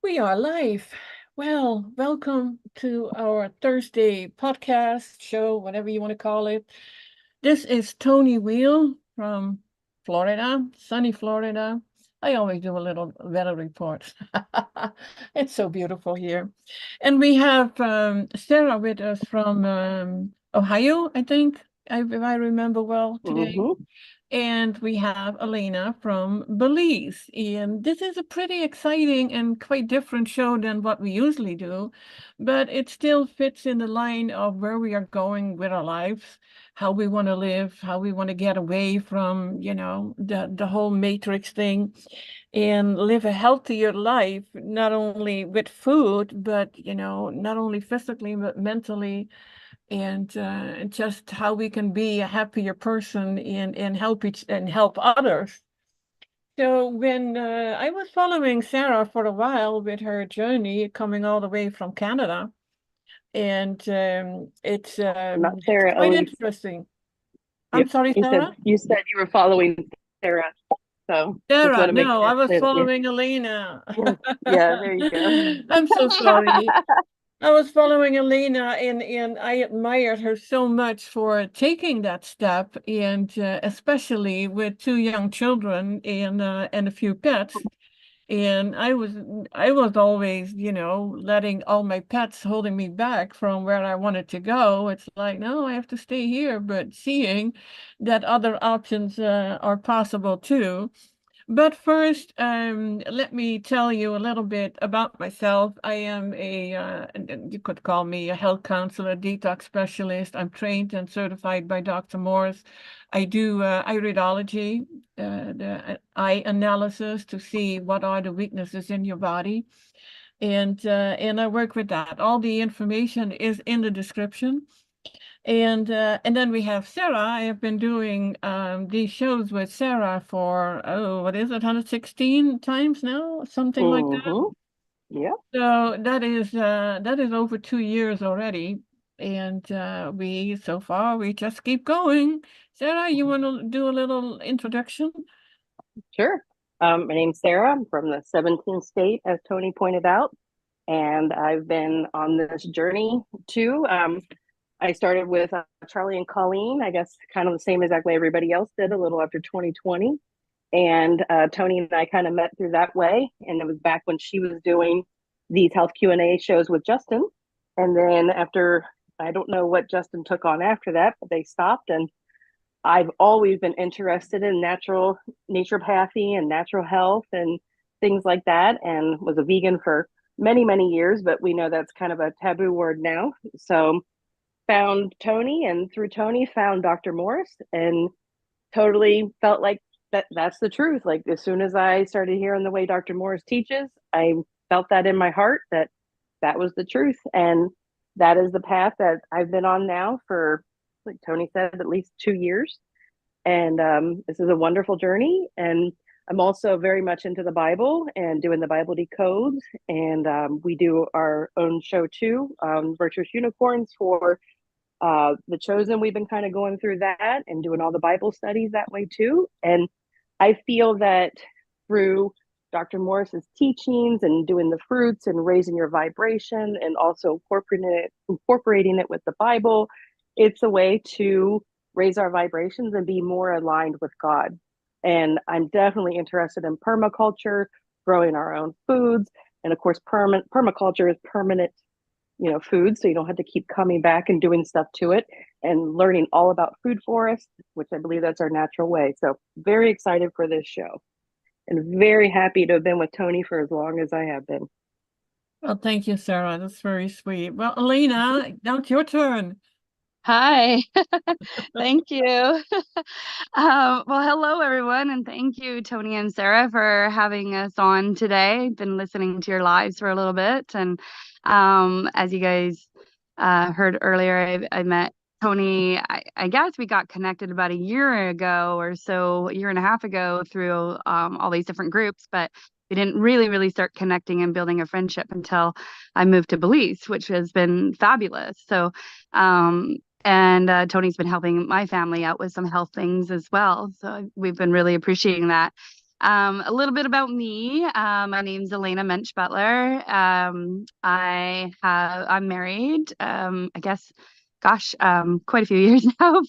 We are live. Well, welcome to our Thursday podcast show, whatever you want to call it. This is Toni Weel from Florida, sunny Florida. I always do a little weather report. It's so beautiful here. And we have Sara with us from Ohio, I think, if I remember well today. Mm-hmm. And we have Elena from Belize. And this is a pretty exciting and quite different show than what we usually do, but it still fits in the line of where we are going with our lives, how we want to live, how we want to get away from, the whole matrix thing and live a healthier life, not only with food, but, not only physically, but mentally and just how we can be a happier person and help others. So when I was following Sara for a while with her journey coming all the way from Canada, and Not it's Sarah, quite Elise. interesting. I'm Yep. sorry, You said Sara? you said you were following Sarah, so just want Sarah, to make no, sure I was that yeah, following Elena. yeah, there you go. I'm so sorry. I was following Elena and I admired her so much for taking that step and especially with two young children and a few pets. And I was always, letting all my pets holding me back from where I wanted to go. It's like, no, I have to stay here, but seeing that other options are possible too. But first, let me tell you a little bit about myself. I am you could call me a health counselor, detox specialist. I'm trained and certified by Dr. Morse. I do iridology, the eye analysis to see what are the weaknesses in your body. And I work with that. All the information is in the description. And then we have Sara. I have been doing these shows with Sara for what is it, 116 times now, something like that. Mm-hmm. Yep. So that is over 2 years already, and we so far we just keep going. Sara, you want to do a little introduction? Sure. My name's Sarah. I'm from the 17th state, as Toni pointed out, and I've been on this journey too. I started with Charlie and Colleen, I guess, kind of the same exact way everybody else did, a little after 2020. And Toni and I kind of met through that way, and it was back when she was doing these health Q&A shows with Justin. And then after, I don't know what Justin took on after that, but they stopped. And I've always been interested in naturopathy and natural health and things like that, and was a vegan for many, many years. But we know that's kind of a taboo word now. So found Toni, and through Toni found Dr. Morse, and totally felt like that's the truth. Like as soon as I started hearing the way Dr. Morris teaches, I felt that in my heart that that was the truth. And that is the path that I've been on now for, like Toni said, at least 2 years. And this is a wonderful journey. And I'm also very much into the Bible and doing the Bible decodes. And we do our own show too, Virtuous Unicorns for the Chosen. We've been kind of going through that and doing all the Bible studies that way too. And I feel that through Dr. Morris's teachings and doing the fruits and raising your vibration and also incorporating it with the Bible, it's a way to raise our vibrations and be more aligned with God. And I'm definitely interested in permaculture, growing our own foods. And of course, permaculture is permanent, food, so you don't have to keep coming back and doing stuff to it, and learning all about food forests, which I believe that's our natural way. So very excited for this show, and very happy to have been with Toni for as long as I have been. Well, thank you, Sara. That's very sweet. Well, Elena, now it's your turn. Hi, thank you. Well, hello everyone, and thank you, Toni and Sara, for having us on today. Been listening to your lives for a little bit, and as you guys heard earlier, I met Toni. I guess we got connected about a year ago or so, a year and a half ago, through all these different groups, but we didn't really start connecting and building a friendship until I moved to Belize, which has been fabulous. So and Toni's been helping my family out with some health things as well. So we've been really appreciating that. A little bit about me. My name's Elena Butler. I'm married. I guess, gosh, quite a few years now.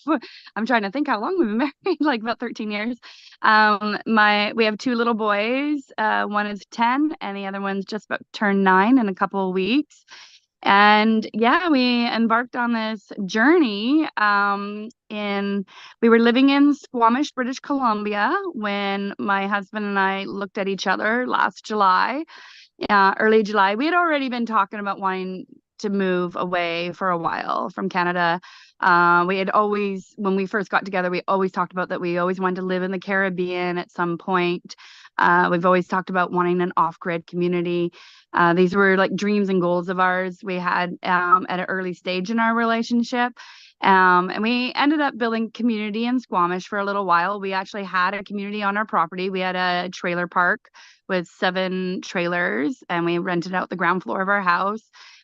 I'm trying to think how long we've been married, like about 13 years. We have two little boys. One is 10 and the other one's just about turned 9 in a couple of weeks. And yeah, we embarked on this journey we were living in Squamish, British Columbia when my husband and I looked at each other last July, early July. We had already been talking about wanting to move away for a while from Canada. We had always, when we first got together, we always talked about that we always wanted to live in the Caribbean at some point. We've always talked about wanting an off-grid community. These were like dreams and goals of ours we had at an early stage in our relationship. And we ended up building community in Squamish for a little while. We actually had a community on our property. We had a trailer park with 7 trailers, and we rented out the ground floor of our house.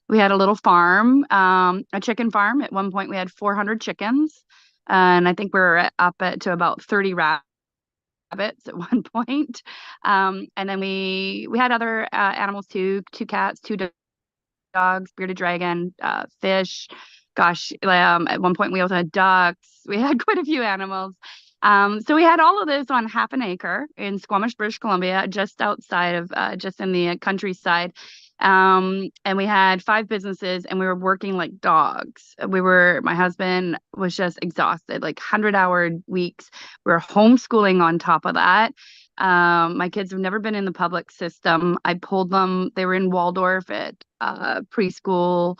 We had a little farm, a chicken farm. At one point, we had 400 chickens, and I think we were to about 30 rabbits at one point. And then we had other animals too, 2 cats, 2 dogs, bearded dragon, fish. Gosh, at one point we also had ducks. We had quite a few animals. So we had all of this on half an acre in Squamish, British Columbia, just outside of, just in the countryside. And we had 5 businesses and we were working like dogs. My husband was just exhausted, like 100-hour weeks. We were homeschooling on top of that. My kids have never been in the public system. I pulled them, they were in Waldorf at preschool,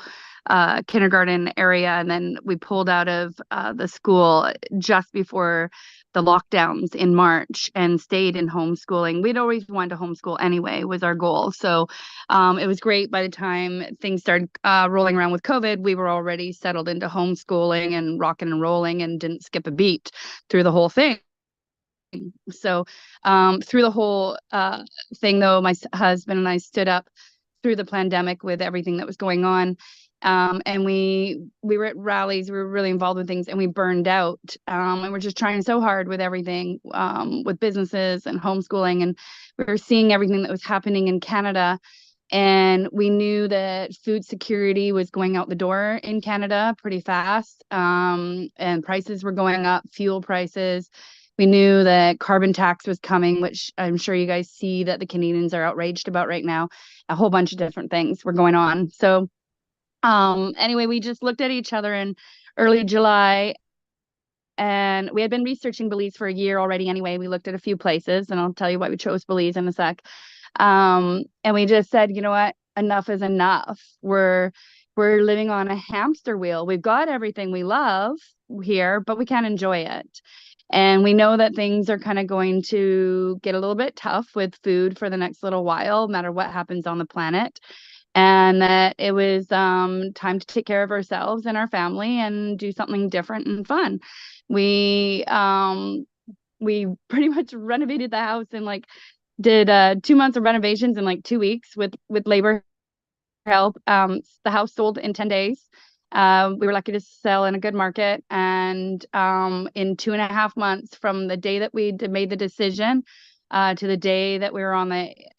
kindergarten area, and then we pulled out of the school just before the lockdowns in March and stayed in homeschooling. We'd always wanted to homeschool anyway, was our goal. So it was great. By the time things started rolling around with COVID, we were already settled into homeschooling and rocking and rolling and didn't skip a beat through the whole thing. So through the whole thing, though, my husband and I stood up through the pandemic with everything that was going on. And we were at rallies, we were really involved with things, and we burned out. And we're just trying so hard with everything, with businesses and homeschooling. And we were seeing everything that was happening in Canada. And we knew that food security was going out the door in Canada pretty fast. And prices were going up, fuel prices. We knew that carbon tax was coming, which I'm sure you guys see that the Canadians are outraged about right now. A whole bunch of different things were going on. So anyway, we just looked at each other in early July, and we had been researching Belize for a year already anyway. We looked at a few places, and I'll tell you why we chose Belize in a sec. And we just said, you know what, enough is enough. We're living on a hamster wheel. We've got everything we love here, but we can't enjoy it. And we know that things are kind of going to get a little bit tough with food for the next little while, no matter what happens on the planet. And that it was time to take care of ourselves and our family and do something different and fun. We pretty much renovated the house and like did 2 months of renovations in like 2 weeks with labor help. The house sold in 10 days. We were lucky to sell in a good market, and in 2.5 months from the day that we made the decision to the day that we were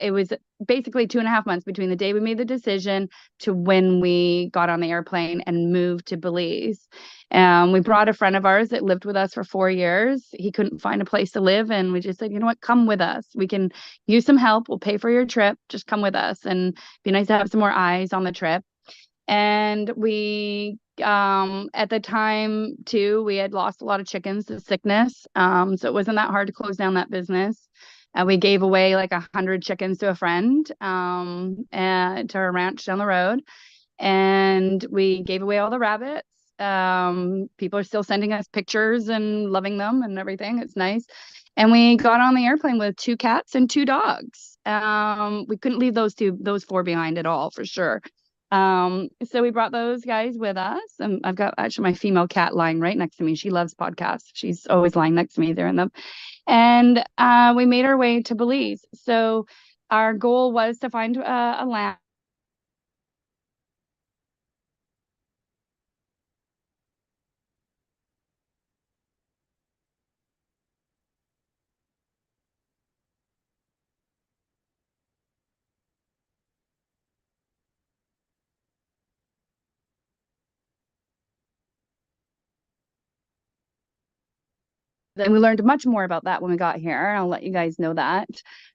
it was basically 2.5 months between the day we made the decision to when we got on the airplane and moved to Belize. We brought a friend of ours that lived with us for 4 years. He couldn't find a place to live, and we just said, you know what, come with us. We can use some help. We'll pay for your trip. Just come with us, and be nice to have some more eyes on the trip. And we at the time too, we had lost a lot of chickens to sickness, so it wasn't that hard to close down that business. We gave away like 100 chickens to a friend and to our ranch down the road, and we gave away all the rabbits. People are still sending us pictures and loving them and everything. It's nice. And we got on the airplane with 2 cats and 2 dogs. We couldn't leave those 4 behind at all, for sure. So we brought those guys with us, and I've got actually my female cat lying right next to me. She loves podcasts. She's always lying next to me during them. And we made our way to Belize. So our goal was to find a land. and we learned much more about that when we got here. I'll let you guys know that.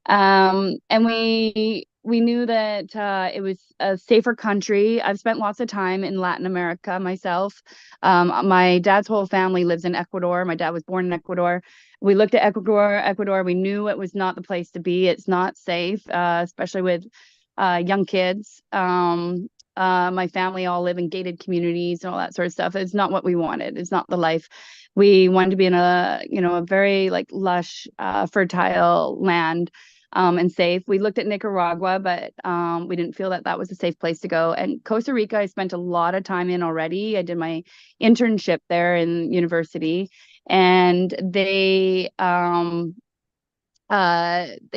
And we knew that it was a safer country. I've spent lots of time in Latin America myself. My dad's whole family lives in Ecuador. My dad was born in Ecuador. We looked at Ecuador. We knew it was not the place to be. It's not safe, especially with young kids. My family all live in gated communities and all that sort of stuff. It's not what we wanted. It's not the life. We wanted to be in a very like lush, fertile land, and safe. We looked at Nicaragua, but we didn't feel that that was a safe place to go. And Costa Rica, I spent a lot of time in already. I did my internship there in university, and it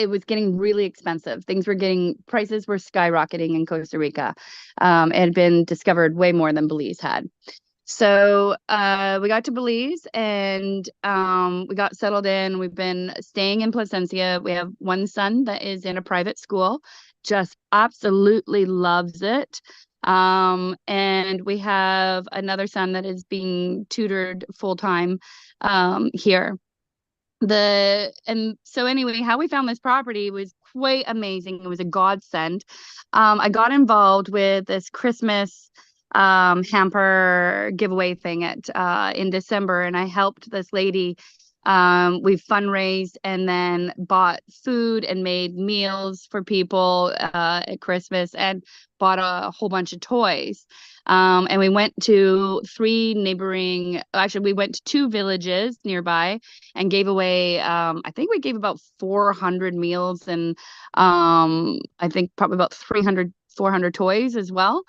was getting really expensive. Prices were skyrocketing in Costa Rica. It had been discovered way more than Belize had. So we got to Belize, and we got settled in. We've been staying in Placencia. We have one son that is in a private school, just absolutely loves it. And we have another son that is being tutored full time here. And so anyway, how we found this property was quite amazing. It was a godsend. I got involved with this Christmas hamper giveaway thing in December, and I helped this lady. We fundraised and then bought food and made meals for people at Christmas, and bought a whole bunch of toys. And we went to we went to 2 villages nearby and gave away, I think we gave about 400 meals, and I think probably about 400 toys as well.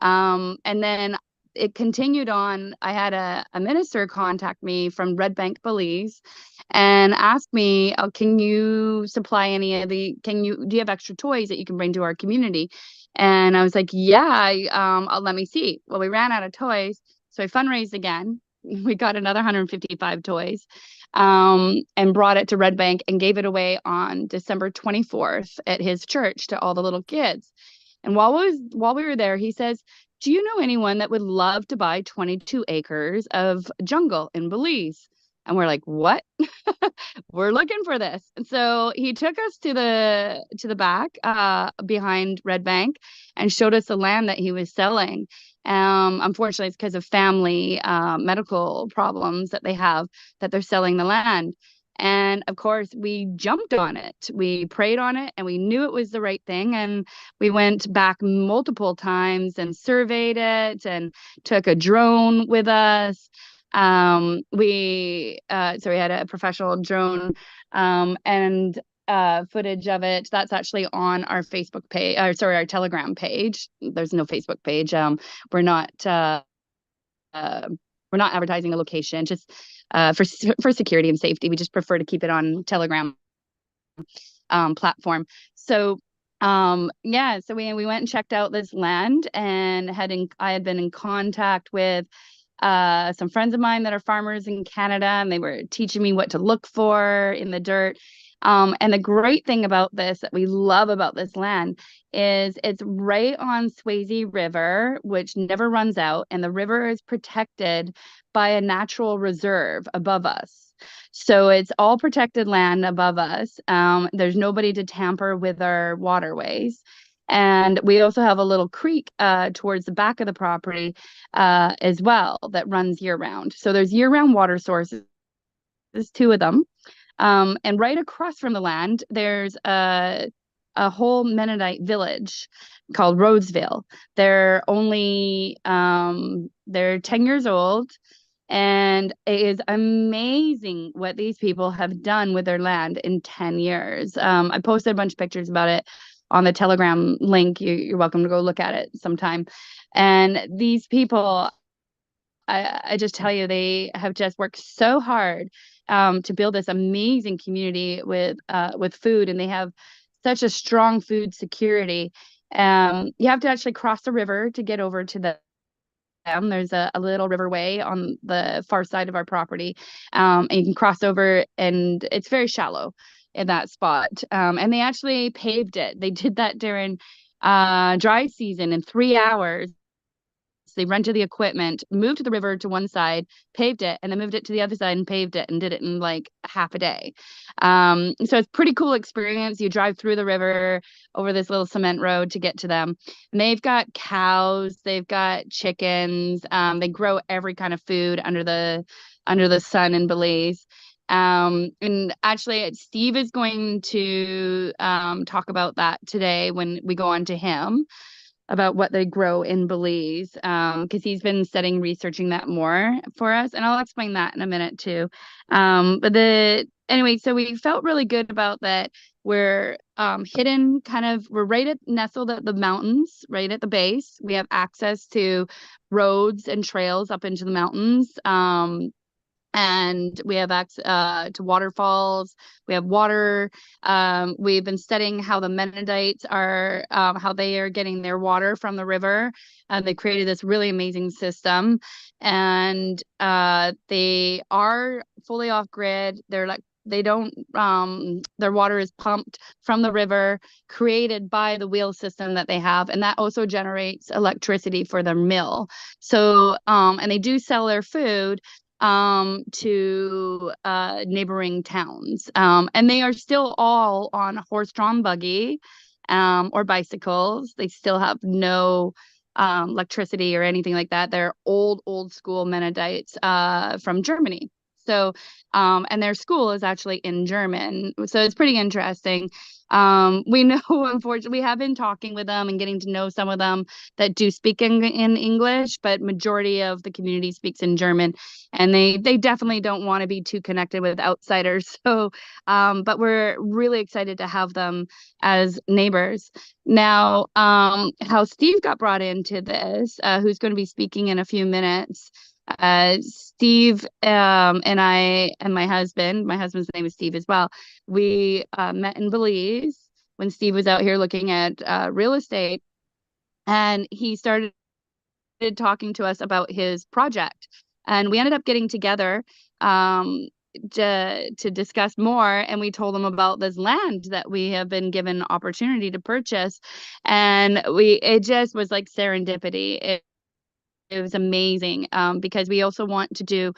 And then it continued on. I had a minister contact me from Red Bank, Belize, and ask me, oh, can you supply do you have extra toys that you can bring to our community? And I was like, yeah, let me see. Well, we ran out of toys, so I fundraised again. We got another 155 toys, and brought it to Red Bank and gave it away on December 24th at his church to all the little kids. And while we were there, he says, do you know anyone that would love to buy 22 acres of jungle in Belize? And we're like, what? We're looking for this. And so he took us to the back behind Red Bank and showed us the land that he was selling. Unfortunately, it's because of family medical problems that they have that they're selling the land. And of course, we jumped on it. We prayed on it, and we knew it was the right thing. And we went back multiple times and surveyed it and took a drone with us. So we had a professional drone, and footage of it. That's actually on our Facebook page, our Telegram page. There's no Facebook page. We're not advertising the location, just for security and safety. We just prefer to keep it on Telegram platform. So so we went and checked out this land, and I had been in contact with some friends of mine that are farmers in Canada, and they were teaching me what to look for in the dirt. And the great thing about this, that we love about this land, is it's right on Swayze River, which never runs out, and the river is protected by a natural reserve above us. So it's all protected land above us. There's nobody to tamper with our waterways. And we also have a little creek towards the back of the property as well that runs year round. So there's year-round water sources. There's 2 of them. And right across from the land, there's a whole Mennonite village called Roseville. They're 10 years old, and it is amazing what these people have done with their land in 10 years. I posted a bunch of pictures about it on the Telegram link. You're welcome to go look at it sometime. And these people, I just tell you, they have just worked so hard to build this amazing community with food, and they have such a strong food security. You have to actually cross the river to get over to them. There's a little riverway on the far side of our property, and you can cross over, and it's very shallow in that spot. And they actually paved it. They did that during dry season in 3 hours. They rented the equipment, moved to the river to one side, paved it, and then moved it to the other side and paved it, and did it in like half a day. So it's pretty cool experience. You drive through the river over this little cement road to get to them. And they've got cows, they've got chickens. They grow every kind of food under the sun in Belize. And actually Steve is going to talk about that today when we go on to him about what they grow in Belize, because he's been studying, researching that more for us, and I'll explain that in a minute too. Anyway, so we felt really good about that. We're hidden, we're nestled at the mountains, right at the base. We have access to roads and trails up into the mountains. And we have access to waterfalls. We have water. We've been studying how the Mennonites are, how they are getting their water from the river. They created this really amazing system, and they are fully off grid. They don't, their water is pumped from the river, created by the wheel system that they have, and that also generates electricity for their mill. So, and they do sell their food to neighboring towns. And they are still all on horse-drawn buggy or bicycles. They still have no electricity or anything like that. They're old school Mennonites from Germany. So, and their school is actually in German. So it's pretty interesting. We know, unfortunately, we have been talking with them and getting to know some of them that do speak in English, but majority of the community speaks in German, and they definitely don't want to be too connected with outsiders. So, but we're really excited to have them as neighbors. Now, how Steve got brought into this, who's going to be speaking in a few minutes. Steve and I and my husband's name is Steve as well. We met in Belize when Steve was out here looking at real estate, and he started talking to us about his project, and we ended up getting together to discuss more. And we told him about this land that we have been given opportunity to purchase, and it just was like serendipity. It was amazing, because we also want to do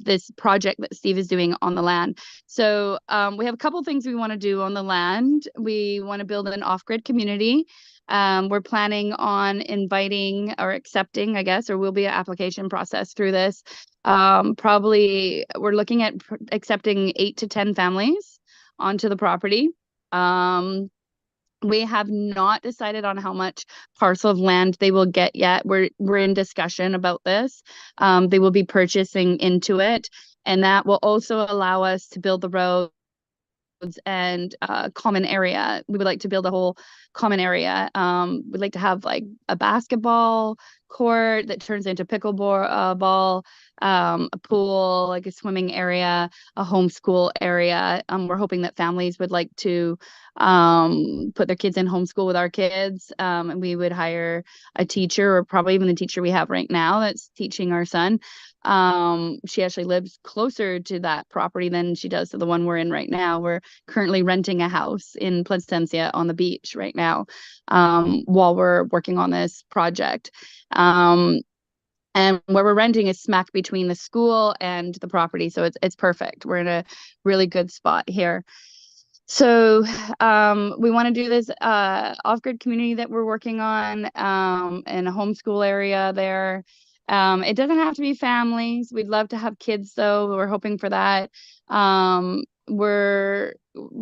this project that Steve is doing on the land. So we have a couple things we want to do on the land. We want to build an off-grid community. We're planning on inviting or accepting, I guess, or will be an application process through this. Probably we're looking at accepting 8 to 10 families onto the property. We have not decided on how much parcel of land they will get yet. We're in discussion about this. They will be purchasing into it, and that will also allow us to build the roads and common area. We would like to build a whole common area. We'd like to have like a basketball court that turns into pickleball ball, a pool, like a swimming area, a homeschool area. We're hoping that families would like to put their kids in homeschool with our kids, and we would hire a teacher, or probably even the teacher we have right now that's teaching our son. She actually lives closer to that property than she does to the one we're in right now. We're currently renting a house in Placencia on the beach right now, while we're working on this project. And where we're renting is smack between the school and the property. So it's perfect. We're in a really good spot here. So we want to do this off-grid community that we're working on, in a homeschool area there. It doesn't have to be families. We'd love to have kids, though. We're hoping for that. We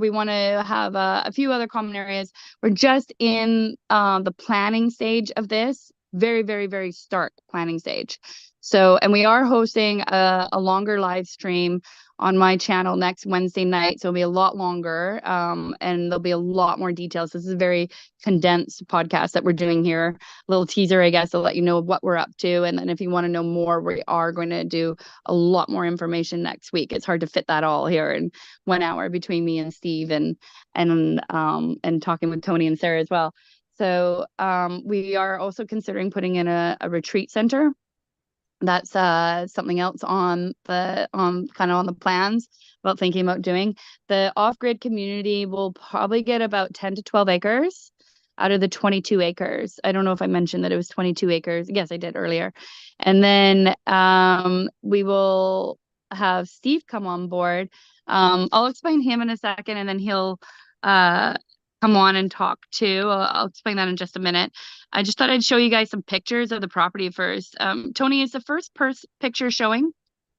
want to have a few other common areas. We're just in the planning stage of this. Very, very, very start planning stage. So, and we are hosting a longer live stream on my channel next Wednesday night. So it'll be a lot longer, and there'll be a lot more details. This is a very condensed podcast that we're doing here. A little teaser, I guess, to let you know what we're up to. And then if you want to know more, we are going to do a lot more information next week. It's hard to fit that all here in 1 hour between me and Steve and talking with Toni and Sara as well. So we are also considering putting in a retreat center. That's something else on the plans about thinking about doing. The off-grid community will probably get about 10 to 12 acres. out of the 22 acres. I don't know if I mentioned that it was 22 acres. Yes, I did earlier. And then we will have Steve come on board. I'll explain him in a second, and then he'll come on and talk too. I'll explain that in just a minute. I just thought I'd show you guys some pictures of the property first. Toni, is the first picture showing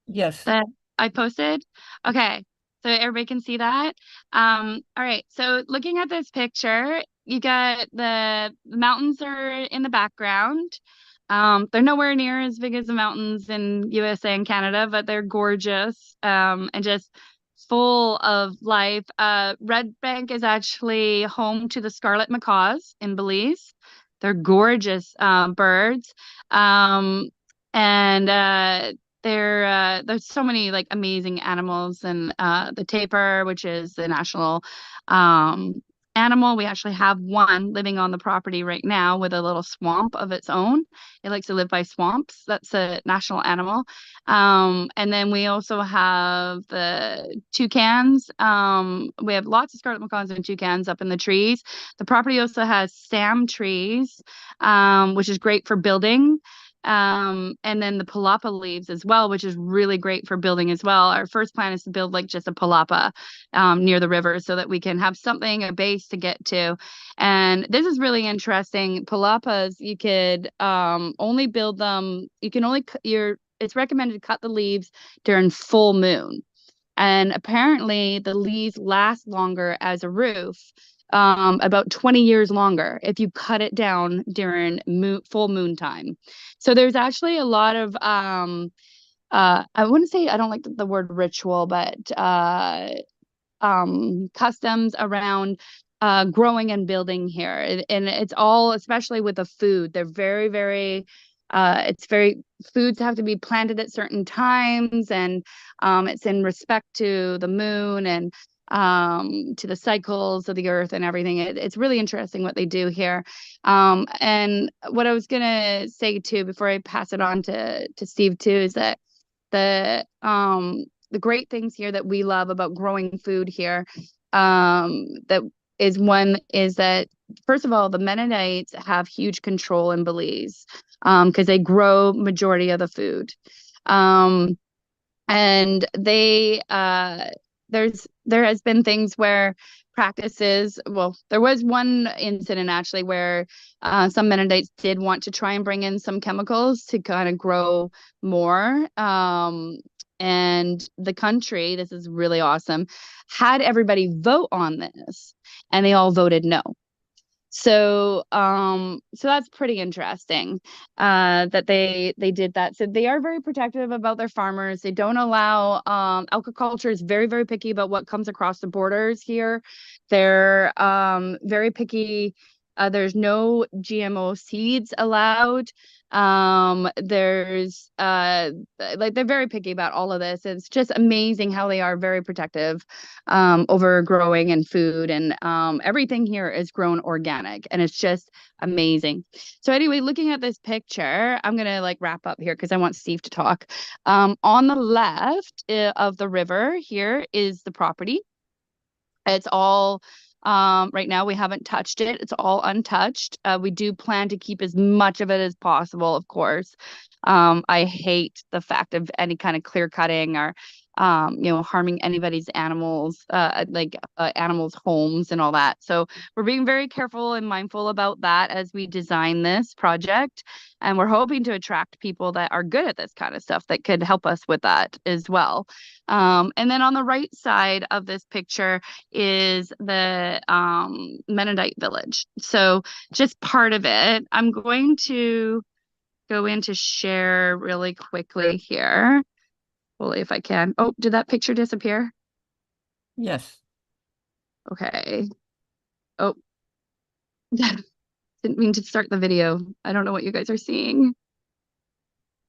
Yes. that I posted? Okay, so everybody can see that. All right, so looking at this picture, you got the mountains are in the background. They're nowhere near as big as the mountains in USA and Canada, but they're gorgeous, and just full of life. Red Bank is actually home to the scarlet macaws in Belize. They're gorgeous birds. And there's so many like amazing animals, and the tapir, which is the national animal. We actually have one living on the property right now with a little swamp of its own. It likes to live by swamps. That's a national animal. And then we also have the toucans. We have lots of scarlet macaws and toucans up in the trees. The property also has sam trees, which is great for building. And then the palapa leaves as well, which is really great for building as well. Our first plan is to build like just a palapa near the river so that we can have something, a base to get to. And this is really interesting. Palapas, you could only build them, you can only, it's recommended to cut the leaves during full moon. And apparently the leaves last longer as a roof, about 20 years longer if you cut it down during full moon time. So there's actually a lot of I wouldn't say, I don't like the word ritual, but customs around growing and building here. And it's all, especially with the food, they're very, very foods have to be planted at certain times, and it's in respect to the moon and to the cycles of the earth and everything. It's really interesting what they do here. And what I was gonna say too, before I pass it on to Steve too, is that the great things here that we love about growing food here, that is that first of all, the Mennonites have huge control in Belize, because they grow majority of the food. And they there has been things where practices, well, there was one incident actually where some Mennonites did want to try and bring in some chemicals to kind of grow more. And the country, this is really awesome, had everybody vote on this, and they all voted no. So that's pretty interesting, that they did that. So they are very protective about their farmers. They don't allow, agriculture is very, very picky about what comes across the borders here. They're very picky. There's no GMO seeds allowed. There's like, they're very picky about all of this. It's just amazing how they are very protective over growing and food, and everything here is grown organic, and it's just amazing. So anyway, looking at this picture, I'm gonna like wrap up here because I want Steve to talk. On the left of the river here is the property. It's all right now, we haven't touched it. It's all untouched. We do plan to keep as much of it as possible, of course. I hate the fact of any kind of clear cutting or harming anybody's animals, animals' homes and all that. So we're being very careful and mindful about that as we design this project. And we're hoping to attract people that are good at this kind of stuff that could help us with that as well. And then on the right side of this picture is the Mennonite village. So just part of it. I'm going to go into share really quickly here. Hopefully, if I can. Oh, did that picture disappear? Yes. Okay. Oh, didn't mean to start the video. I don't know what you guys are seeing.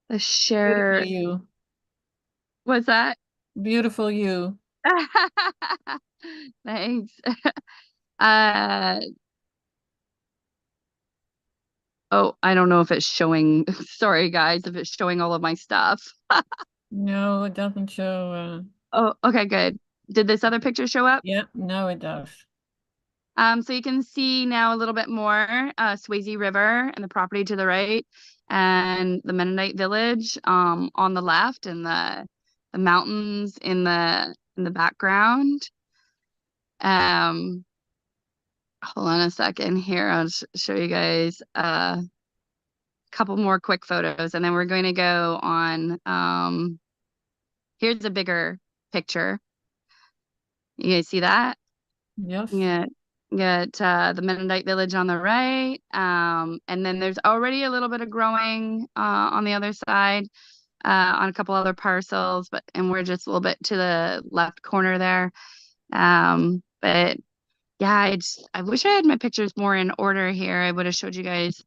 The share. Beautiful you. What's that? Beautiful you. Thanks. Oh, I don't know if it's showing. Sorry, guys, if it's showing all of my stuff. No, it doesn't show. Oh, okay, good. Did this other picture show up? Yeah, no, it does. So you can see now a little bit more Swayze River and the property to the right, and the Mennonite village on the left, and the mountains in the background. Hold on a second here. I'll show you guys a couple more quick photos, and then we're going to go on. Here's a bigger picture. You guys see that? Yes. Yeah. Got the Mennonite village on the right. And then there's already a little bit of growing on the other side on a couple other parcels, and we're just a little bit to the left corner there. But yeah, I wish I had my pictures more in order here. I would have showed you guys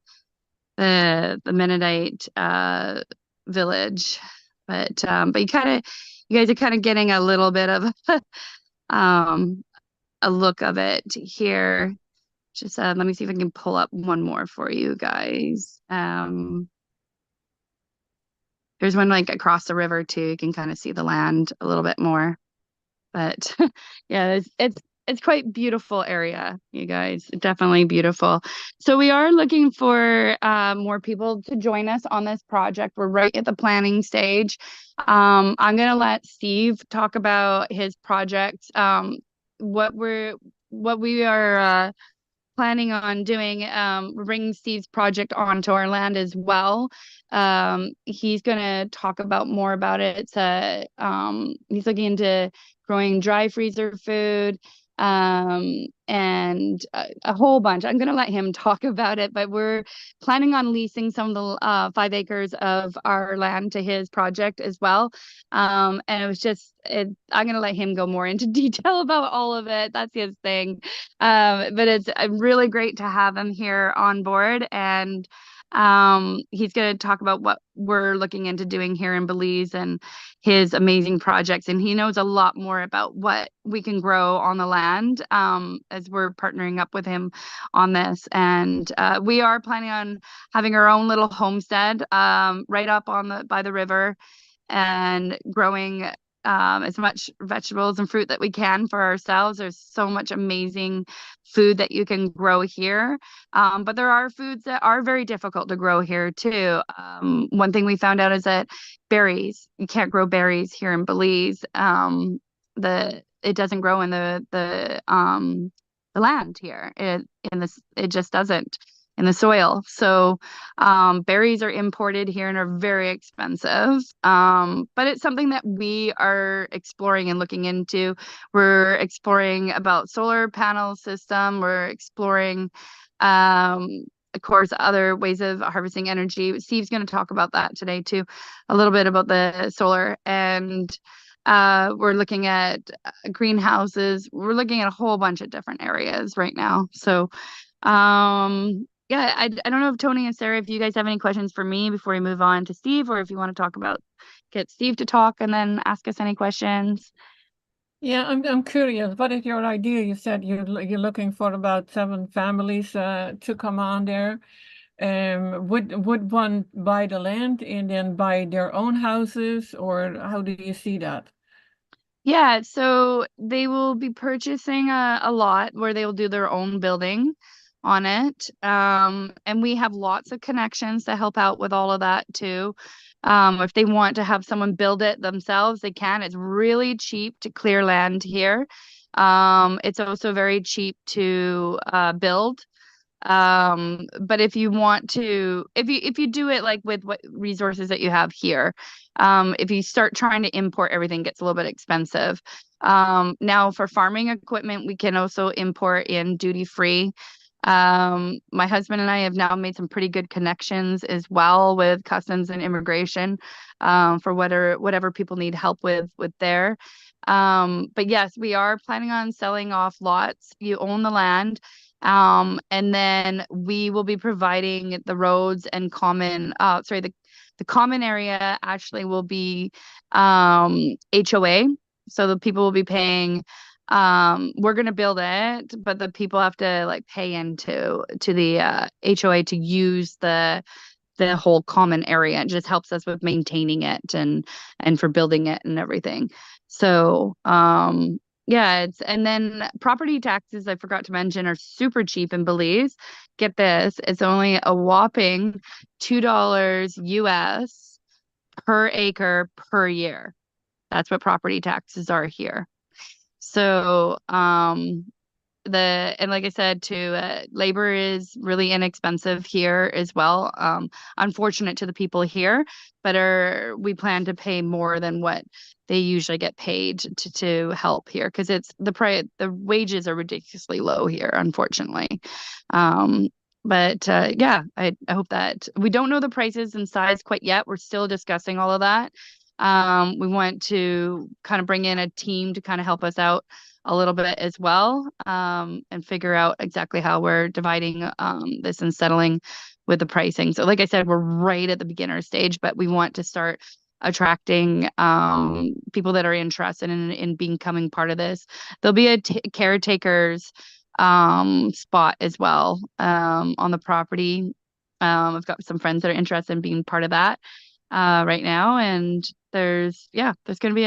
the Mennonite village, but you guys are kind of getting a little bit of a look of it here. Just let me see if I can pull up one more for you guys. There's one like across the river too. You can kind of see the land a little bit more. But yeah, it's quite beautiful area, you guys. Definitely beautiful. So we are looking for more people to join us on this project. We're right at the planning stage. I'm gonna let Steve talk about his project. What we are planning on doing, bringing Steve's project onto our land as well. He's going to talk about more about it. He's looking into growing dry freezer food, and a whole bunch. I'm going to let him talk about it, but we're planning on leasing some of the 5 acres of our land to his project as well. And it was I'm going to let him go more into detail about all of it. That's his thing. But it's really great to have him here on board, and he's going to talk about what we're looking into doing here in Belize and his amazing projects. And he knows a lot more about what we can grow on the land as we're partnering up with him on this. And we are planning on having our own little homestead right up by the river, and growing as much vegetables and fruit that we can for ourselves. There's so much amazing food that you can grow here. But there are foods that are very difficult to grow here too. One thing we found out is that berries, you can't grow berries here in Belize. It doesn't grow in the land here. It just doesn't in the soil. So berries are imported here and are very expensive. But it's something that we are exploring and looking into. We're exploring about solar panel system. We're exploring, of course, other ways of harvesting energy. Steve's going to talk about that today too, a little bit about the solar. And we're looking at greenhouses. We're looking at a whole bunch of different areas right now. So yeah, I don't know if Toni and Sara, if you guys have any questions for me before we move on to Steve, or if you want to get Steve to talk and then ask us any questions. Yeah, I'm curious. What is your idea? You said you're looking for about 7 families to come on there. Would one buy the land and then buy their own houses, or how do you see that? Yeah, so they will be purchasing a lot where they will do their own building on it. And we have lots of connections to help out with all of that too. If they want to have someone build it themselves, they can. It's really cheap to clear land here. It's also very cheap to build. But if you want to, if you do it like with what resources that you have here, if you start trying to import everything, it gets a little bit expensive. Now for farming equipment, we can also import in duty free. My husband and I have now made some pretty good connections as well with customs and immigration, for whatever people need help with there. But yes, we are planning on selling off lots. You own the land. And then we will be providing the roads and the common area actually will be HOA. So the people will be paying, we're going to build it, but the people have to like pay into the HOA to use the whole common area. It just helps us with maintaining it and for building it and everything. So Yeah, and then property taxes, I forgot to mention, are super cheap in Belize. Get this, it's only a whopping $2 US per acre per year. That's what property taxes are here. So, and like I said too, labor is really inexpensive here as well. Unfortunate to the people here, but we plan to pay more than what they usually get paid to help here, because the wages are ridiculously low here, unfortunately. But yeah, I hope that we don't know the prices and size quite yet. We're still discussing all of that. We want to kind of bring in a team to kind of help us out a little bit as well, and figure out exactly how we're dividing this and settling with the pricing. So like I said, we're right at the beginner stage, but we want to start attracting people that are interested in becoming part of this. There'll be a caretaker's spot as well on the property. I've got some friends that are interested in being part of that right now, and there's going to be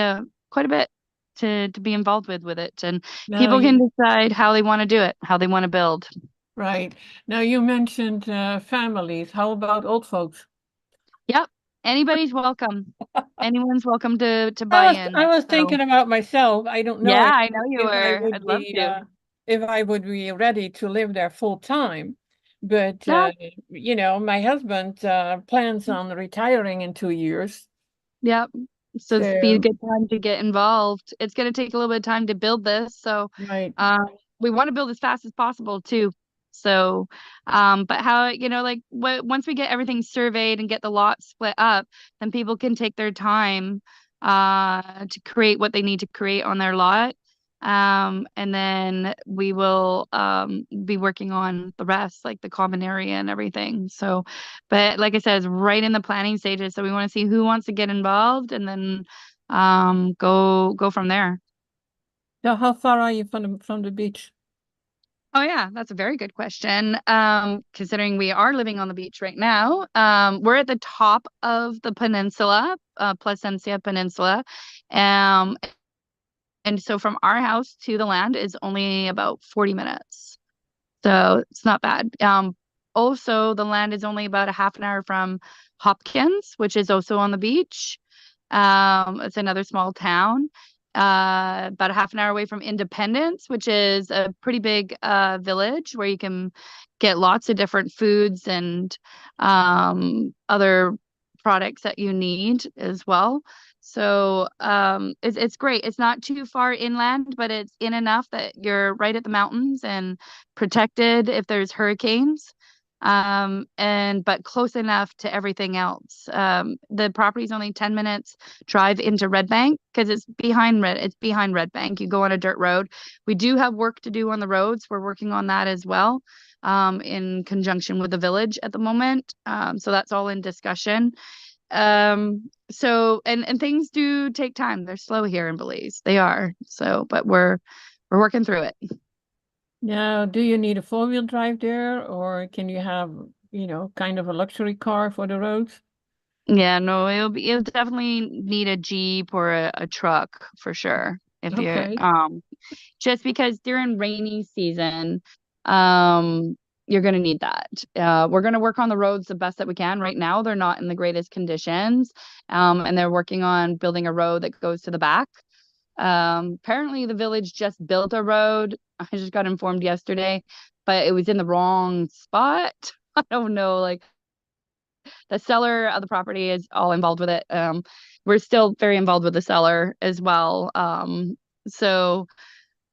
quite a bit to be involved with it, and people can decide how they want to do it, how they want to build. Right. Now you mentioned families. How about old folks? Yep. Anybody's welcome. Anyone's welcome to buy in. I was thinking about myself. I don't know Yeah, I know you if I were. would I'd love be to. if I would be ready to live there full time. But Yeah. my husband plans on retiring in 2 years. Yep. So it's be a So good time to get involved. It's going to take a little bit of time to build this. So right. we want to build as fast as possible too. So, but how, like once we get everything surveyed and get the lots split up, then people can take their time to create what they need to create on their lot. And then we will be working on the rest, like the common area and everything. So, but like I said, it's right in the planning stages. So we want to see who wants to get involved, and then go from there. So how far are you from the beach? Oh yeah, that's a very good question. Considering we are living on the beach right now, we're at the top of the peninsula, Placencia Peninsula. Um, and so from our house to the land is only about 40 minutes. So it's not bad. Also, the land is only about a half an hour from Hopkins, which is also on the beach. It's another small town, about a half an hour away from Independence, which is a pretty big village where you can get lots of different foods and other products that you need as well. So it's great. It's not too far inland, but it's in enough that you're right at the mountains and protected if there's hurricanes. But close enough to everything else. The property is only 10 minutes drive into Red Bank, because it's behind Red Bank. You go on a dirt road. We do have work to do on the roads. We're working on that as well, in conjunction with the village at the moment. So that's all in discussion. So and things do take time. They're slow here in Belize. They are. So, but we're working through it. Now, do you need a four-wheel drive there, or can you have, kind of a luxury car for the roads? Yeah, no, you'll definitely need a Jeep or a truck for sure. If you're Okay. just because during rainy season, you're gonna need that. We're gonna work on the roads the best that we can. Right now, they're not in the greatest conditions. And they're working on building a road that goes to the back. Apparently the village just built a road. I just got informed yesterday, but it was in the wrong spot. I don't know, like the seller of the property is all involved with it. We're still very involved with the seller as well. So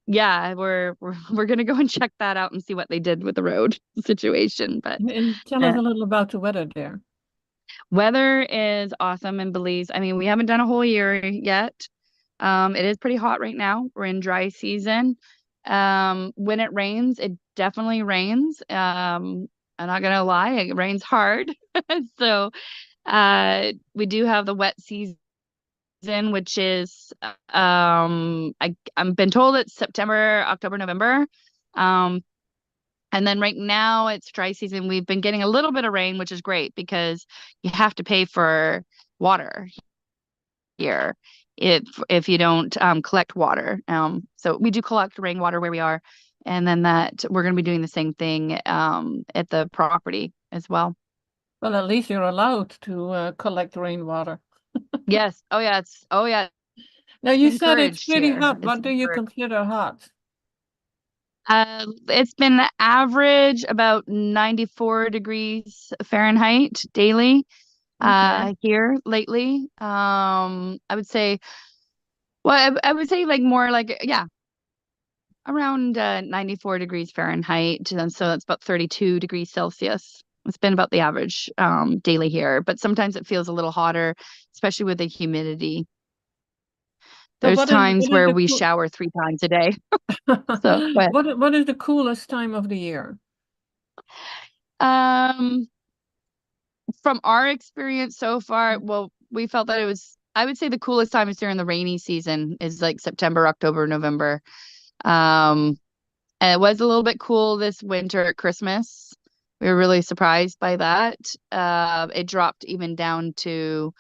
yeah, we're gonna go and check that out and see what they did with the road situation. But And tell us a little about the weather there. weather is awesome in Belize. I mean, we haven't done a whole year yet. It is pretty hot right now. We're in dry season. When it rains, it definitely rains. I'm not gonna lie, it rains hard. So we do have the wet season, which is I've been told it's September, October, November. Um, and then right now it's dry season. We've been getting a little bit of rain, which is great because you have to pay for water here. if you don't collect water. So we do collect rainwater where we are, and then that we're going to be doing the same thing at the property as well. Well, at least you're allowed to collect rainwater. Yes. Oh yeah. Now, It's you said it's encouraged pretty here. hot. It's What do you encouraged. consider hot? It's been average about 94 degrees Fahrenheit daily Okay. here lately. I would say, well, I would say like more like, yeah, around 94 degrees Fahrenheit. And so that's about 32 degrees Celsius. It's been about the average daily here, but sometimes it feels a little hotter, especially with the humidity. But There's times what is where the we cool shower 3 times a day. So, but what is the coolest time of the year? um, from our experience so far, well, we felt that I would say the coolest time is during the rainy season, is like September, October, November. Um, and it was a little bit cool this winter at Christmas. We were really surprised by that. It dropped even down to,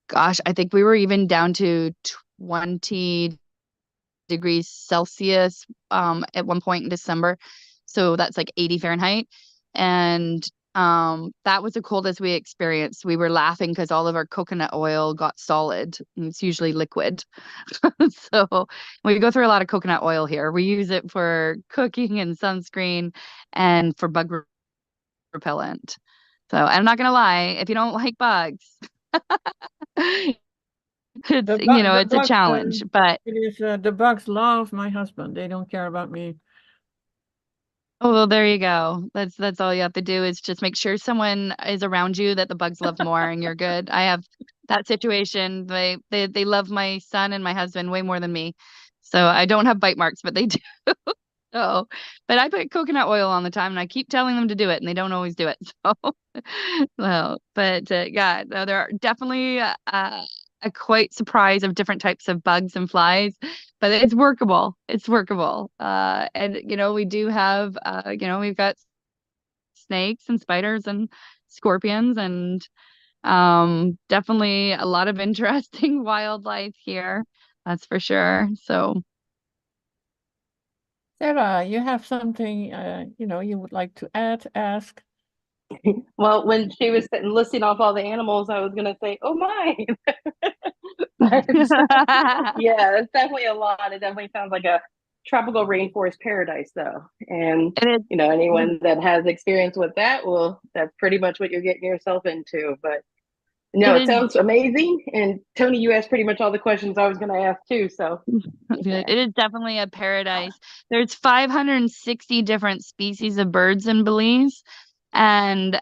gosh, I think we were even down to 20 degrees Celsius at one point in December. So that's like 80 Fahrenheit. And that was the coldest we experienced. We were laughing because all of our coconut oil got solid, and it's usually liquid. So we go through a lot of coconut oil here. We use it for cooking and sunscreen and for bug repellent. So I'm not gonna lie, if you don't like bugs, it's The it's a bugs, challenge, but it is the bugs love my husband. They don't care about me. oh, well, there you go. That's all you have to do is just make sure someone is around you that the bugs love more and you're good. I have that situation. They love my son and my husband way more than me. So I don't have bite marks, but they do. So, but I put coconut oil on the time and I keep telling them to do it and they don't always do it. So, well, but yeah, no, there are definitely a quite surprise of different types of bugs and flies, but it's workable. It's workable. And we do have we've got snakes and spiders and scorpions and definitely a lot of interesting wildlife here. That's for sure. So Sarah, you have something you would like to add, ask? Well, when she was sitting listing off all the animals, I was gonna say, "Oh my!" But yeah, it's definitely a lot. It definitely sounds like a tropical rainforest paradise, though. And it is. anyone that has experience with that, well, that's pretty much what you're getting yourself into. But no, It it is sounds amazing. And Toni, you asked pretty much all the questions I was going to ask too. So it is definitely a paradise. There's 560 different species of birds in Belize, and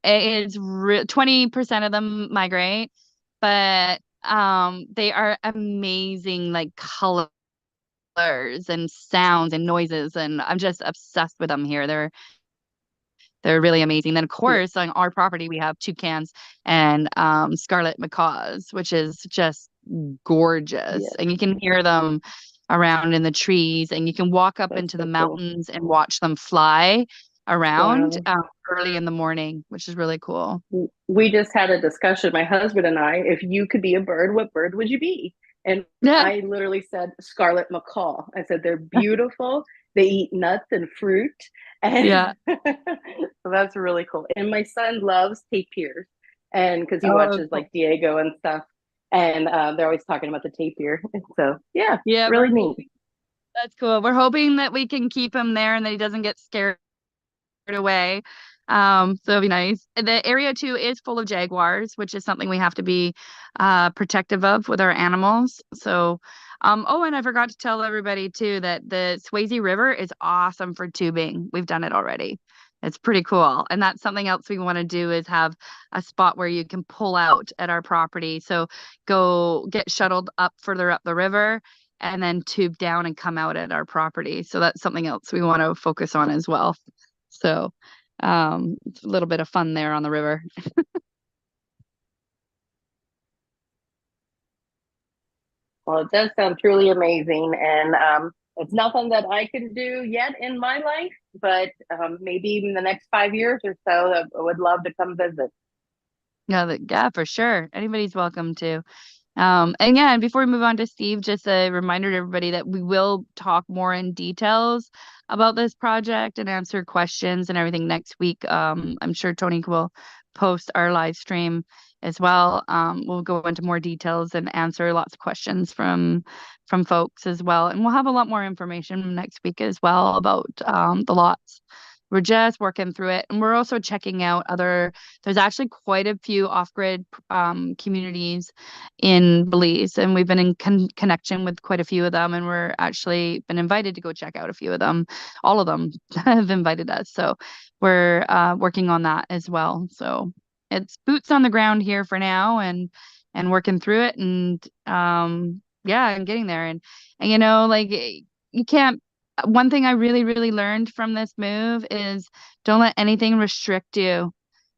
it is 20% of them migrate, but they are amazing, like colors and sounds and noises, and I'm just obsessed with them here. They're really amazing. Then, of course, on our property, we have toucans and scarlet macaws, which is just gorgeous. yeah, And you can hear them around in the trees, and you can walk up that's into the so cool. mountains and watch them fly around Wow. early in the morning, which is really cool. We just had a discussion, my husband and I, if you could be a bird, what bird would you be? And Yeah. I literally said scarlet macaw. I said they're beautiful. They eat nuts and fruit. And Yeah. so that's really cool. And my son loves tapir, and because he Oh, watches cool. like Diego and stuff. And they're always talking about the tapir. So yeah, Yeah, really neat. that's cool. We're hoping that we can keep him there and that he doesn't get scared away. So it'd be nice. The area too is full of jaguars, which is something we have to be protective of with our animals. So oh, and I forgot to tell everybody too that the Swayze River is awesome for tubing. We've done it already. It's pretty cool. And that's something else we want to do is have a spot where you can pull out at our property. So go get shuttled up further up the river and then tube down and come out at our property. So that's something else we want to focus on as well. So it's a little bit of fun there on the river. Well, it does sound truly amazing. And it's nothing that I can do yet in my life, but maybe even the next 5 years or so, I would love to come visit. Yeah, yeah, for sure. Anybody's welcome to. And yeah, and before we move on to Steve, just a reminder to everybody that we will talk more in details about this project and answer questions and everything next week. I'm sure Toni will post our live stream as well. We'll go into more details and answer lots of questions from folks as well. And we'll have a lot more information next week as well about the lots. We're just working through it, and we're also checking out there's actually quite a few off-grid communities in Belize, and we've been in connection with quite a few of them, and we're actually been invited to go check out a few of them. All of them have invited us, so we're working on that as well. So it's boots on the ground here for now, and working through it, and yeah, and getting there, and you know, like you can't. One thing I really, really learned from this move is don't let anything restrict you.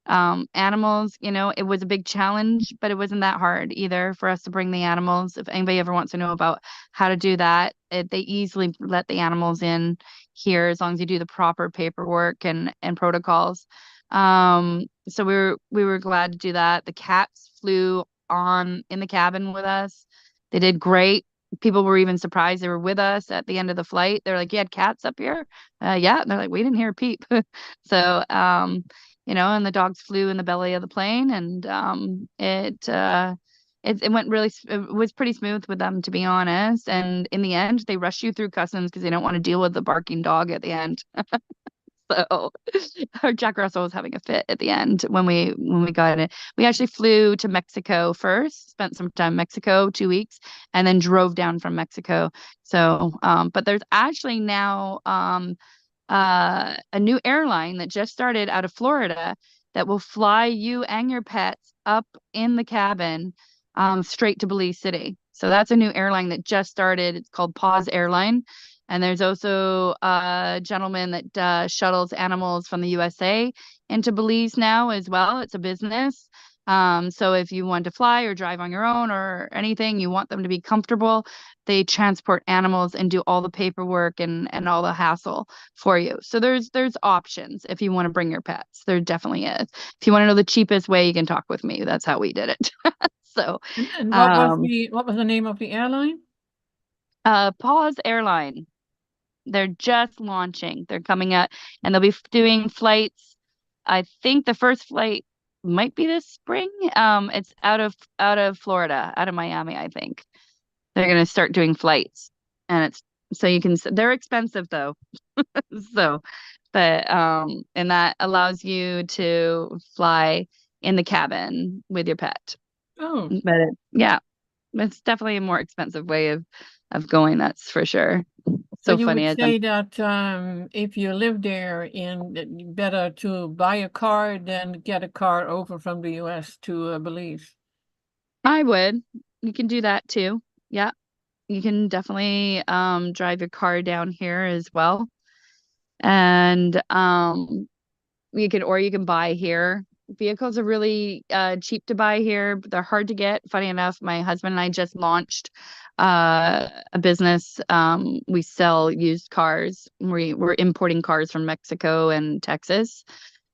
Animals, you know, it was a big challenge, but it wasn't that hard either for us to bring the animals. If anybody ever wants to know about how to do that, they easily let the animals in here as long as you do the proper paperwork and protocols. So we were glad to do that. The cats flew on in the cabin with us. They did great. People were even surprised they were with us at the end of the flight. They're like, "You had cats up here?" Yeah. And they're like, "We didn't hear a peep." So, you know, and the dogs flew in the belly of the plane, and it went it was pretty smooth with them, to be honest. And in the end, they rush you through customs because they don't want to deal with the barking dog at the end. So our Jack Russell was having a fit at the end when we got it. We actually flew to Mexico first, spent some time in Mexico, 2 weeks, and then drove down from Mexico. So, but there's actually now a new airline that just started out of Florida that will fly you and your pets up in the cabin straight to Belize City. So that's a new airline that just started. It's called Pause Airline. And there's also a gentleman that shuttles animals from the USA into Belize now as well. It's a business. So if you want to fly or drive on your own or anything, you want them to be comfortable, they transport animals and do all the paperwork and all the hassle for you. So there's options if you want to bring your pets. There definitely is. If you want to know the cheapest way, you can talk with me. That's how we did it. So And um what was the name of the airline? Pause Airline. They're just launching. They're coming out, and they'll be doing flights. I think the first flight might be this spring. It's out of Florida, out of Miami, I think. They're gonna start doing flights, and it's so you can. They're expensive though, so but and that allows you to fly in the cabin with your pet. Oh, But yeah, it's definitely a more expensive way of going. That's for sure. so So you funny would as say that if you live there, better to buy a car than get a car over from the US to Belize. I would. You can do that too. Yeah. You can definitely drive your car down here as well. And you can buy here. Vehicles are really cheap to buy here, but they're hard to get. Funny enough, my husband and I just launched a business. We sell used cars. We're importing cars from Mexico and Texas.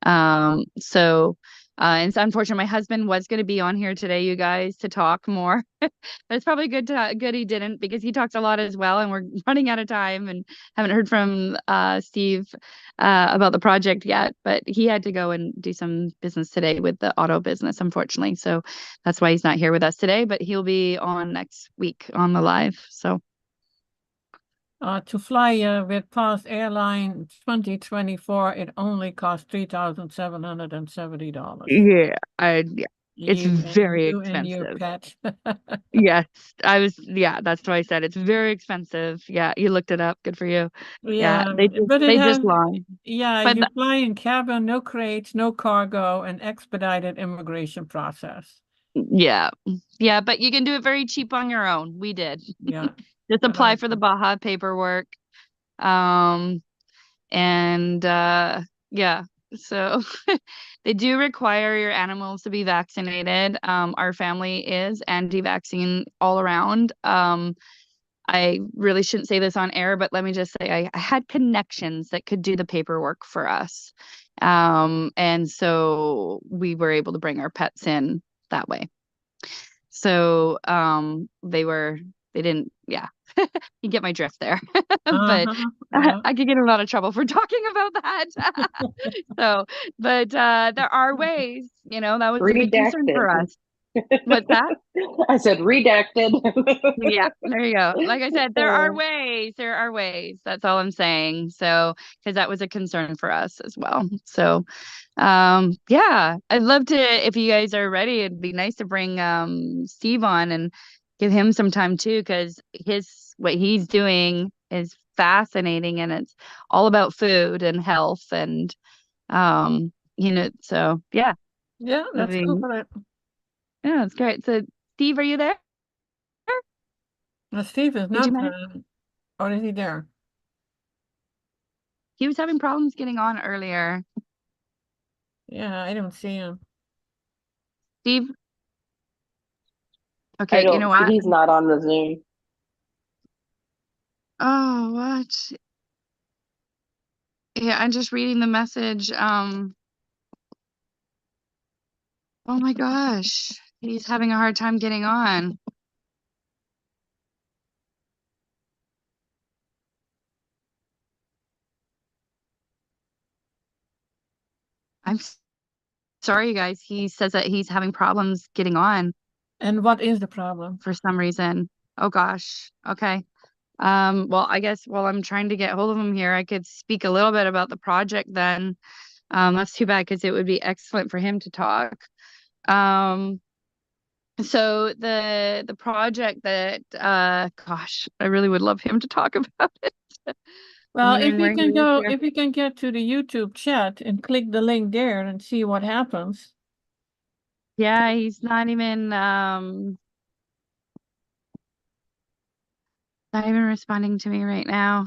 So and it's unfortunate my husband was going to be on here today, you guys, to talk more. But it's probably good he didn't, because he talks a lot as well, and we're running out of time and haven't heard from Steve about the project yet. But he had to go and do some business today with the auto business, unfortunately. So that's why he's not here with us today, but he'll be on next week on the live. So To fly with Past Airline 2024, it only costs $3,770. yeah, it's very You and your expensive. pet. Yes, yeah, that's why I said it's very expensive. Yeah, you looked it up. Good for you. Yeah, Yeah, they just but it they has, just lie. yeah, But you fly in cabin, no crates, no cargo, and expedited immigration process. yeah. Yeah, but you can do it very cheap on your own. We did. Yeah, Just but apply for the Baja paperwork. Um and yeah. So they do require your animals to be vaccinated. Our family is anti-vaccine all around. I really shouldn't say this on air, but let me just say I had connections that could do the paperwork for us. And so we were able to bring our pets in that way. So they didn't, yeah. You get my drift there. But Yeah. I could get in a lot of trouble for talking about that. So, but there are ways, that was a big concern Redacted. for us. What's that? I said redacted. Yeah, there you go. Like I said, there are ways. There are ways. That's all I'm saying. So, because that was a concern for us as well. So, yeah, I'd love to, if you guys are ready, it'd be nice to bring Steve on and give him some time too, because what he's doing is fascinating, and it's all about food and health and so yeah. Yeah, I let's go mean, for it. yeah, it's great. So, Steve, are you there? Steve is Did you not, manage? or is he there? He was having problems getting on earlier. Yeah, I don't see him. Steve? I Okay, you know don't, what? he's not on the Zoom. Oh, what? Yeah, I'm just reading the message. Oh my gosh. He's having a hard time getting on. I'm sorry, you guys. He says that he's having problems getting on And what is the problem? for some reason. Oh gosh. Okay. Well, I guess while I'm trying to get hold of him here, I could speak a little bit about the project then. That's too bad because it would be excellent for him to talk. Um, so the project that gosh, I really would love him to talk about it. Well, Wondering where he is here. if you can get to the YouTube chat and click the link there and see what happens. Yeah, he's not even responding to me right now.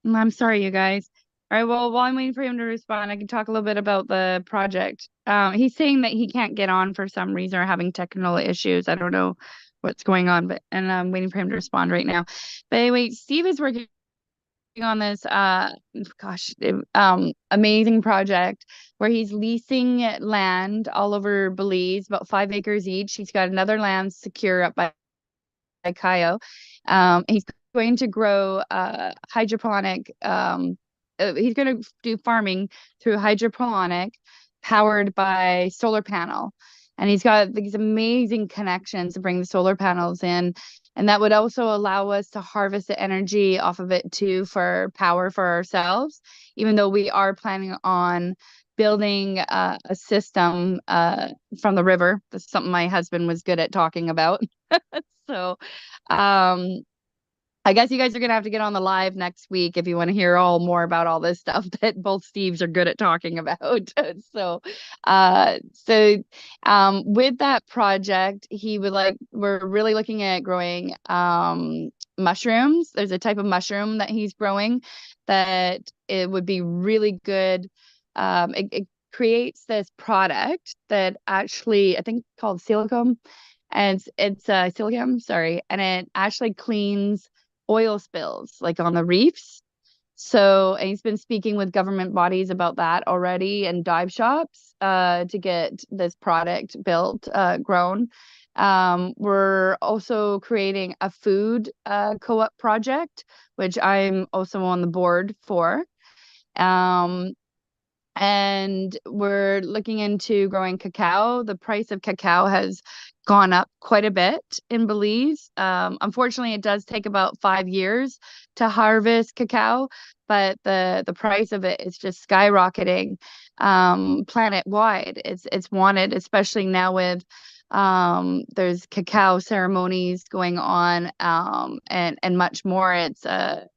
I'm sorry, you guys. All right, well, while I'm waiting for him to respond, I can talk a little bit about the project. He's saying that he can't get on for some reason or having technical issues. I don't know what's going on, and I'm waiting for him to respond right now. But anyway, Steve is working on this amazing project where he's leasing land all over Belize, about 5 acres each. He's got another land secure up by Cayo. He's going to grow hydroponic. He's going to do farming through hydroponic, powered by solar panel. And he's got these amazing connections to bring the solar panels in. And that would also allow us to harvest the energy off of it too for power for ourselves, even though we are planning on building a system from the river. That's something my husband was good at talking about. So, um, I guess you guys are gonna have to get on the live next week if you want to hear all more about all this stuff that both Steves are good at talking about. So, with that project, we're really looking at growing mushrooms. There's a type of mushroom that he's growing that it would be really good. It creates this product that actually I think called silicone, and it's silicone, sorry, and it actually cleans oil spills like on the reefs. So, and he's been speaking with government bodies about that already and dive shops to get this product built, grown. We're also creating a food co-op project, which I'm also on the board for. Um, and we're looking into growing cacao. The price of cacao has gone up quite a bit in Belize. Unfortunately, it does take about 5 years to harvest cacao, but the price of it is just skyrocketing planet wide. It's wanted, especially now with there's cacao ceremonies going on and much more. It's a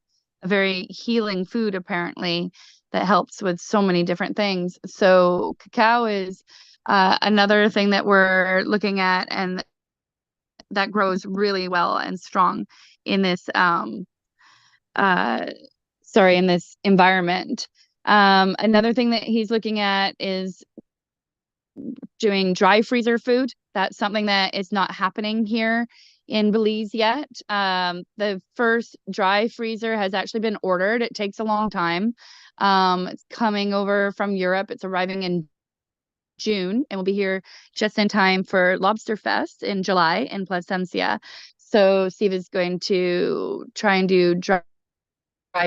very healing food apparently that helps with so many different things. So cacao is another thing that we're looking at, and that grows really well and strong in this in this environment. Another thing that he's looking at is doing dry freezer food. That's something that is not happening here in Belize yet. The first dry freezer has actually been ordered. It takes a long time. It's coming over from Europe. It's arriving in June, and we'll be here just in time for Lobster Fest in July in Placencia. So Steve is going to try and do dry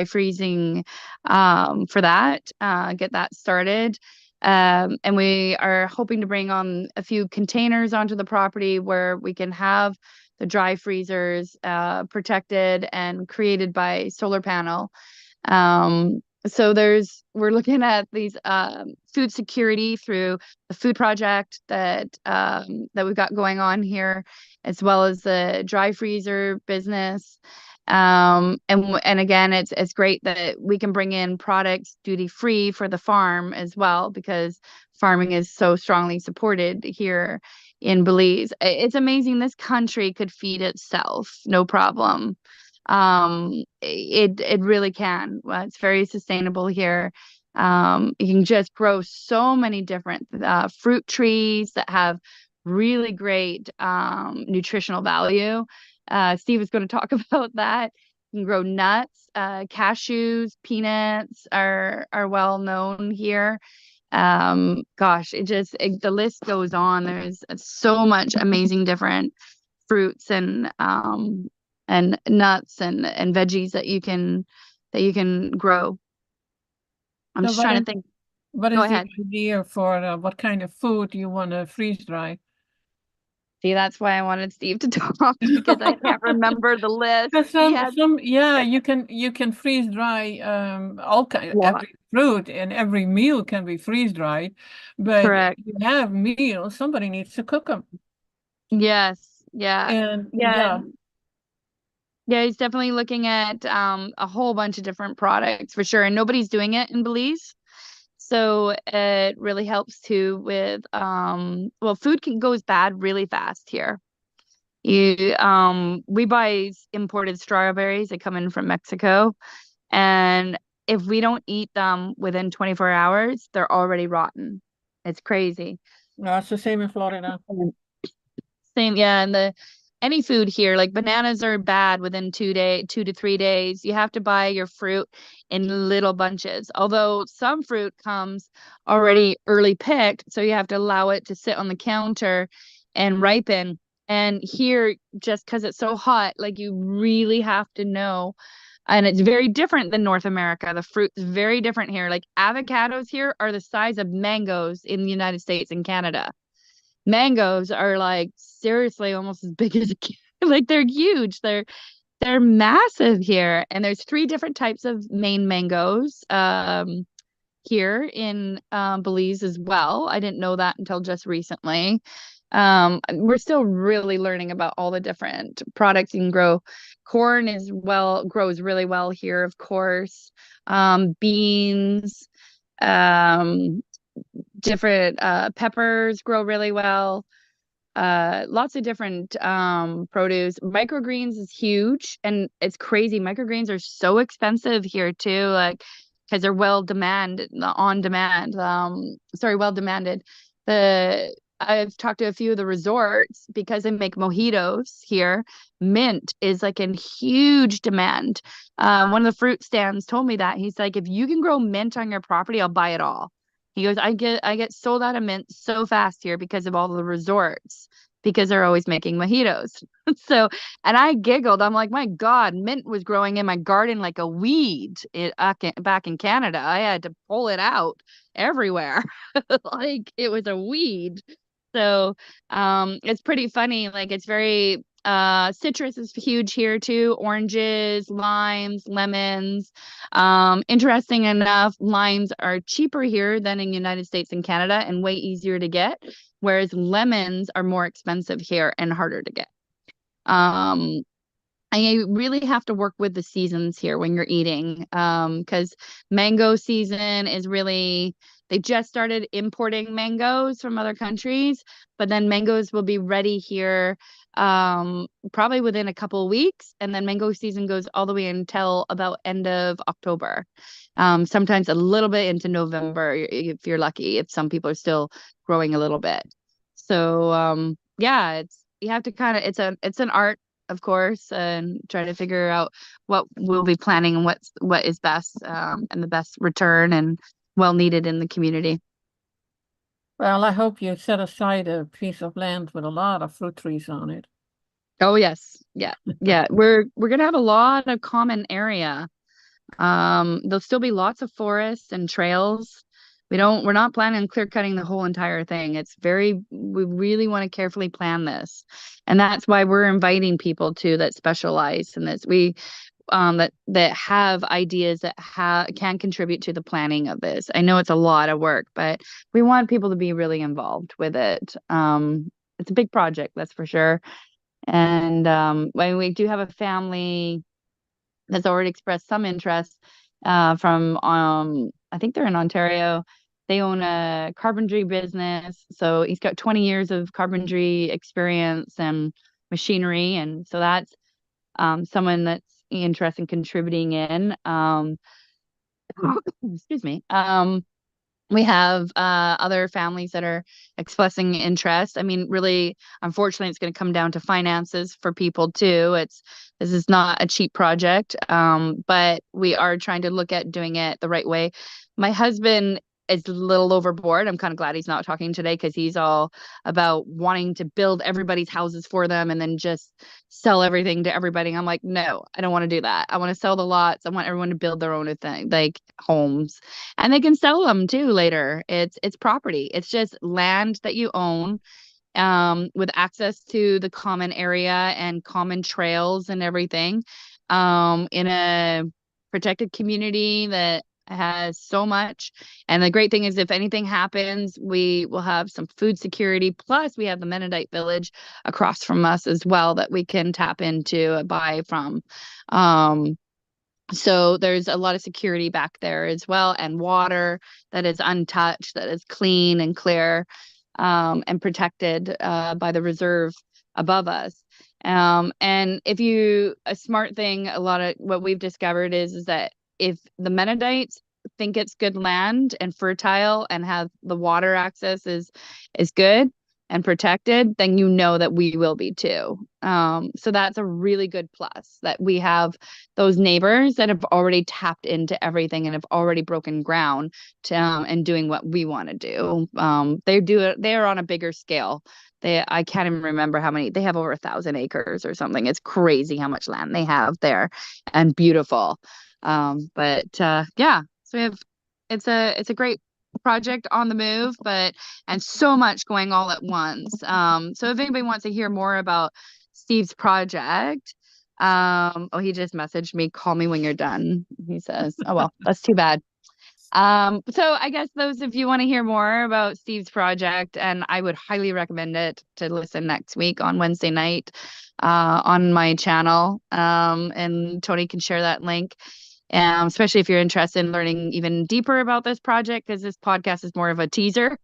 freezing for that, get that started. And we are hoping to bring on a few containers onto the property where we can have the dry freezers protected and created by solar panel. So we're looking at these food security through the food project that we've got going on here, as well as the dry freezer business. And again, it's great that we can bring in products duty free for the farm as well, because farming is so strongly supported here in Belize. It's amazing. This country could feed itself, no problem. It really can. It's very sustainable here. You can just grow so many different fruit trees that have really great nutritional value. Steve is going to talk about that. You can grow nuts, cashews, peanuts are well known here. Gosh, the list goes on. There's so much amazing different fruits and nuts and veggies that you can grow. I'm just trying to think. What Go is the ahead. idea for what kind of food you want to freeze dry? See, that's why I wanted Steve to talk, because I can't remember the list. You can freeze dry all kind every fruit, and every meal can be freeze dried, but Correct. if you have meals, somebody needs to cook them. Yes. Yeah. And Yeah. Yeah, he's definitely looking at a whole bunch of different products for sure, and nobody's doing it in Belize. So it really helps too with food goes bad really fast here. We buy imported strawberries that come in from Mexico, and if we don't eat them within 24 hours, they're already rotten. It's crazy. it's the same in Florida. Same, yeah, and any food here, like bananas are bad within 2 to 3 days. You have to buy your fruit in little bunches. Although some fruit comes already early picked, so you have to allow it to sit on the counter and ripen. And here, just because it's so hot, like you really have to know. And it's very different than North America. The fruit's very different here. Like avocados here are the size of mangoes in the United States and Canada. Mangoes are like seriously almost as big as a kid. Like they're huge. They're massive here. And there's 3 different types of main mangoes here in Belize as well. I didn't know that until just recently. We're still really learning about all the different products you can grow. Corn grows really well here, of course. Beans, different peppers grow really well. Lots of different produce. Microgreens is huge, and it's crazy. Microgreens are so expensive here too, like because they're well demanded. I've talked to a few of the resorts because they make mojitos here. Mint is like in huge demand. One of the fruit stands told me that. He's like, if you can grow mint on your property, I'll buy it all. He goes, I get sold out of mint so fast here because of all the resorts, because they're always making mojitos. So, and I giggled. I'm like, my God, mint was growing in my garden like a weed back in Canada. I had to pull it out everywhere. Like it was a weed. So it's pretty funny. Like it's very citrus is huge here too. Oranges, limes, lemons. Interesting enough, limes are cheaper here than in the United States and Canada and way easier to get, whereas lemons are more expensive here and harder to get. And you really have to work with the seasons here when you're eating, because mango season is really, they just started importing mangoes from other countries, but then mangoes will be ready here probably within a couple of weeks, and then mango season goes all the way until about end of October, sometimes a little bit into November if you're lucky, if some people are still growing a little bit. So yeah, you have to kind of, it's an art, of course, and try to figure out what we'll be planning and what is best and the best return and well needed in the community. Well, I hope you set aside a piece of land with a lot of fruit trees on it. Oh yes. Yeah. Yeah. We're gonna have a lot of common area. There'll still be lots of forests and trails. We're not planning on clear cutting the whole entire thing. We really want to carefully plan this. And that's why we're inviting people too that specialize in this. That have ideas that can contribute to the planning of this. I know it's a lot of work, but we want people to be really involved with it. It's a big project, that's for sure. And when we do have a family that's already expressed some interest from I think they're in Ontario. They own a carpentry business, so he's got 20 years of carpentry experience and machinery, and so that's someone that's interested in contributing in. Excuse me. We have other families that are expressing interest. I mean, really, unfortunately, it's going to come down to finances for people too. This is not a cheap project, but we are trying to look at doing it the right way. My husband is a little overboard. I'm kind of glad he's not talking today because he's all about wanting to build everybody's houses for them and then just sell everything to everybody. I'm like, no, I don't want to do that. I want to sell the lots. I want everyone to build their own thing, like homes, and they can sell them too later. It's property. It's just land that you own, with access to the common area and common trails and everything, in a protected community that has so much. And the great thing is, if anything happens, we will have some food security. Plus, we have the Mennonite village across from us as well that we can tap into, buy from. So there's a lot of security back there as well, and water that is untouched, that is clean and clear, and protected by the reserve above us. And a smart thing, a lot of what we've discovered is that if the Mennonites think it's good land and fertile and have the water access is good and protected, then you know that we will be too. So that's a really good plus, that we have those neighbors that have already tapped into everything and have already broken ground to and doing what we want to do. They're on a bigger scale. I can't even remember how many. They have over 1,000 acres or something. It's crazy how much land they have there, and beautiful. Yeah, so it's a great project on the move, and so much going all at once. So if anybody wants to hear more about Steve's project, he just messaged me, call me when you're done, he says. Oh well, that's too bad. So I guess those of you want to hear more about Steve's project, and I would highly recommend it, to listen next week on Wednesday night on my channel. And Toni can share that link. Especially if you're interested in learning even deeper about this project, because this podcast is more of a teaser.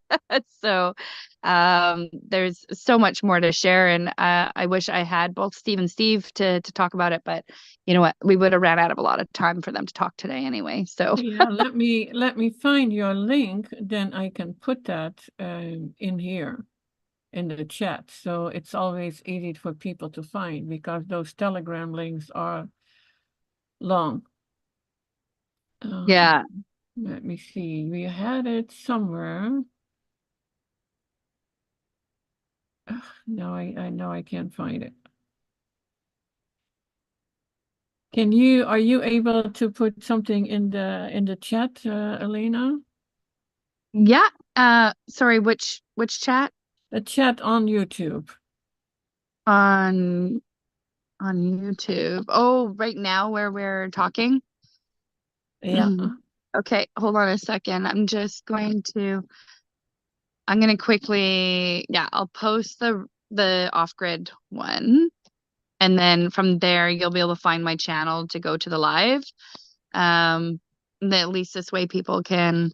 So there's so much more to share, and I wish I had both Steve and Steve to talk about it, but you know what, we would have ran out of a lot of time for them to talk today anyway. So Yeah, let me find your link, then I can put that in here in the chat, so it's always easy for people to find, because those Telegram links are long. yeah. Let me see. We had it somewhere. No, I know I can't find it. Are you able to put something in the chat, Elena? Yeah. Sorry, which chat? The chat on YouTube. On YouTube. Oh, right now where we're talking? Yeah. Okay, hold on a second. I'm gonna quickly, I'll post the off-grid one, and then from there you'll be able to find my channel to go to the live. At least this way people can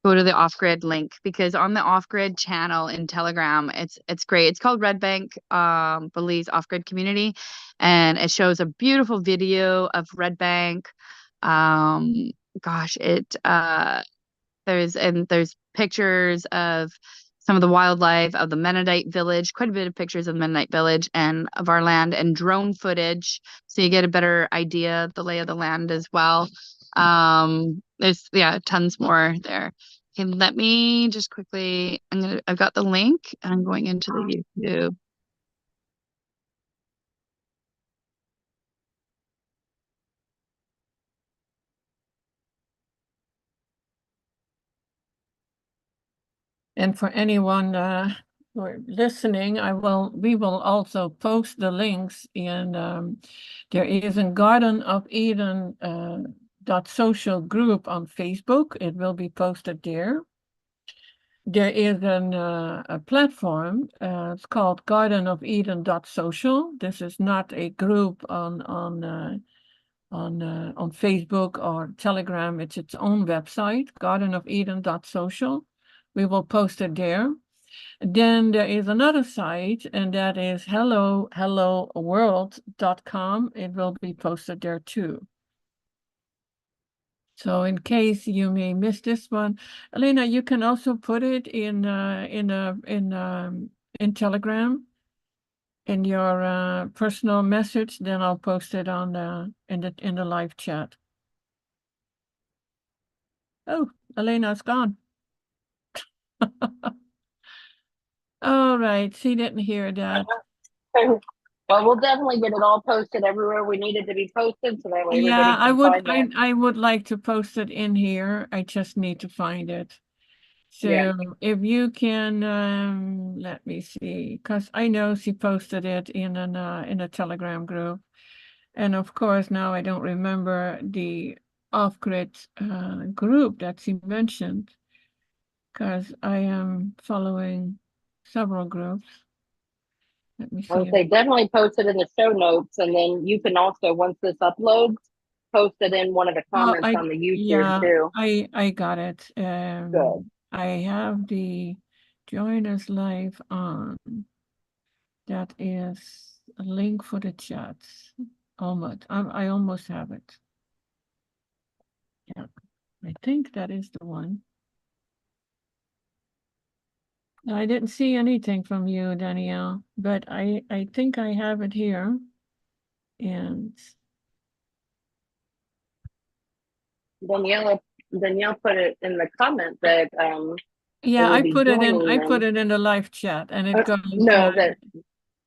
go to the off-grid link, because on the off-grid channel in Telegram, it's great. It's called Red Bank Belize Offgrid Community, and it shows a beautiful video of Red Bank. Gosh, there's pictures of some of the wildlife of the Mennonite village, quite a bit of pictures of the Mennonite village and of our land, and drone footage, so you get a better idea of the lay of the land as well. There's tons more there. Okay, let me just quickly, I've got the link and I'm going into the YouTube. And for anyone who are listening, we will also post the links in there is a Garden of Eden .social group on Facebook. It will be posted there. There is a platform. It's called Garden of Eden .social. This is not a group on Facebook or Telegram. It's its own website, Garden of Eden .social. We will post it there. Then there is another site, and that is helloworld.com. It will be posted there too. So in case you may miss this one, Elena, you can also put it in Telegram in your personal message. Then I'll post it on in the live chat. Oh, Elena's gone. All right, she didn't hear that. Well, we'll definitely get it all posted everywhere we need it to be posted, so that way Yeah, everybody can find that. I would like to post it in here. I just need to find it. So Yeah. if you can, let me see, because I know she posted it in a Telegram group, and of course now I don't remember the Offgrid group that she mentioned, because I am following several groups. Let me I would see. say definitely post it in the show notes, and then you can also, once this uploads, post it in one of the Oh, comments on the YouTube yeah, too. I got it. Good. I have the join us live on. That is a link for the chat. Almost, I almost have it. Yeah, I think that is the one. I didn't see anything from you, Danielle, but I think I have it here. And Danielle put it in the comment that they yeah, will I be put it in. joining I put them. it in the live chat, and it goes. No, that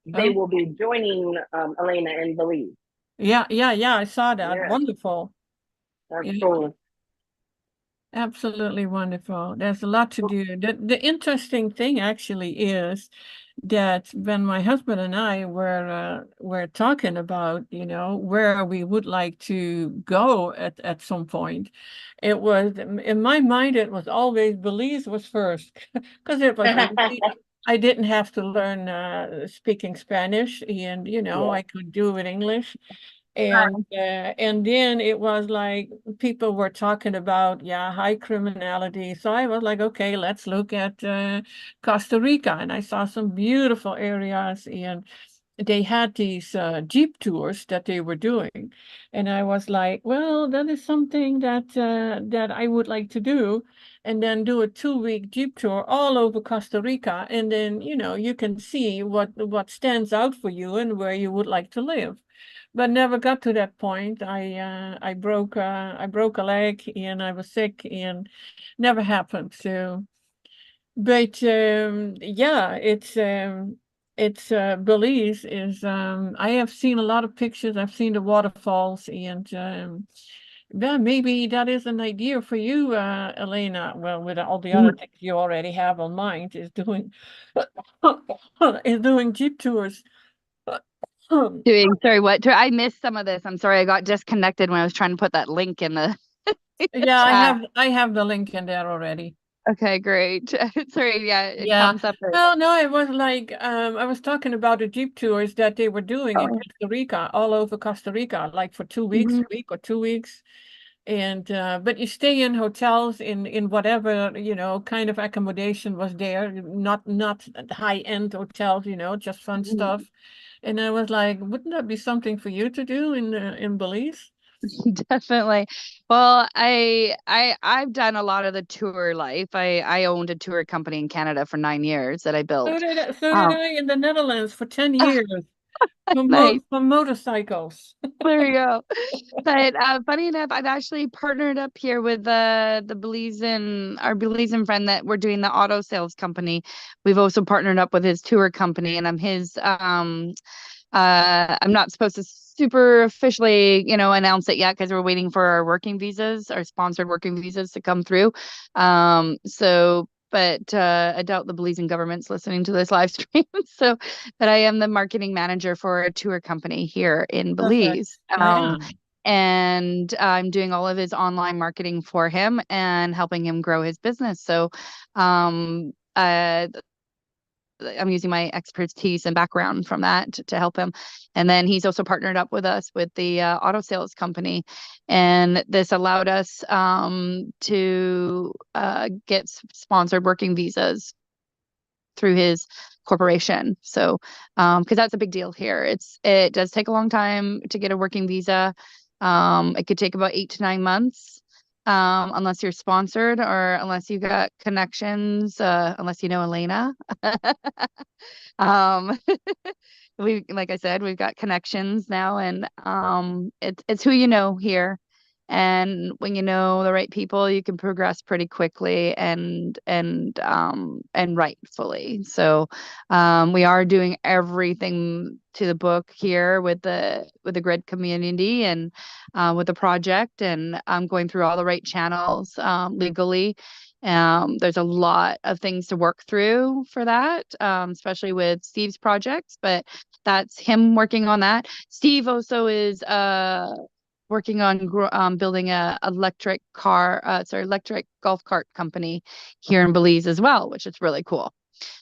they Oh, will be joining Elena in Belize. yeah. I saw that. Yeah, Wonderful. that's Yeah, cool. absolutely wonderful. There's a lot to do. The interesting thing actually is that when my husband and I were talking about, where we would like to go at some point, it was in my mind it was always Belize was first because it was easy. I didn't have to learn speaking Spanish, and Yeah. I could do it English. And then it was like people were talking about high criminality. So I was like, okay, let's look at Costa Rica, and I saw some beautiful areas, and they had these jeep tours that they were doing, and I was like, well, that is something that I would like to do, and then do a 2-week jeep tour all over Costa Rica, and then you can see what stands out for you and where you would like to live. But never got to that point. I broke a leg and I was sick and never happened. So, but yeah, it's Belize is I have seen a lot of pictures. I've seen the waterfalls, and yeah, maybe that is an idea for you, Elena. Well, with all the other things you already have on mind, is doing is doing jeep tours. Sorry, what? I missed some of this. I'm sorry, I got disconnected when I was trying to put that link in the Yeah, chat. I have the link in there already. Okay, great. Sorry, yeah, it Yeah. comes up. Well, no, it was like I was talking about the jeep tours that they were doing in Costa Rica, all over Costa Rica, like for 2 weeks, a week or 2 weeks. And but you stay in hotels in whatever, kind of accommodation was there, not high-end hotels, just fun stuff. And I was like, wouldn't that be something for you to do in Belize? Definitely. Well, I've done a lot of the tour life. I owned a tour company in Canada for 9 years that I built. So did I in the Netherlands for 10 years. Nice. For motorcycles. There you go. But funny enough, I've actually partnered up here with the Belizean, our Belizean friend that we're doing the auto sales company. We've also partnered up with his tour company, and I'm his I'm not supposed to super officially, announce it yet because we're waiting for our working visas, our sponsored working visas to come through. But I doubt the Belizean government's listening to this live stream. But I am the marketing manager for a tour company here in Belize. Perfect. Yeah. And I'm doing all of his online marketing for him and helping him grow his business. So, I'm using my expertise and background from that to help him. And then he's also partnered up with us with the auto sales company. And this allowed us to get sponsored working visas through his corporation. So, because that's a big deal here. It does take a long time to get a working visa. It could take about 8 to 9 months. Unless you're sponsored or unless you've got connections, unless you know Elena. Um, like I said, we've got connections now, and it's who you know here. And when you know the right people, you can progress pretty quickly and rightfully. So we are doing everything to the book here with the grid community and with the project, and I'm going through all the right channels legally. There's a lot of things to work through for that, especially with Steve's projects, but that's him working on that. Steve also is working on building a electric golf cart company here in Belize as well, which is really cool.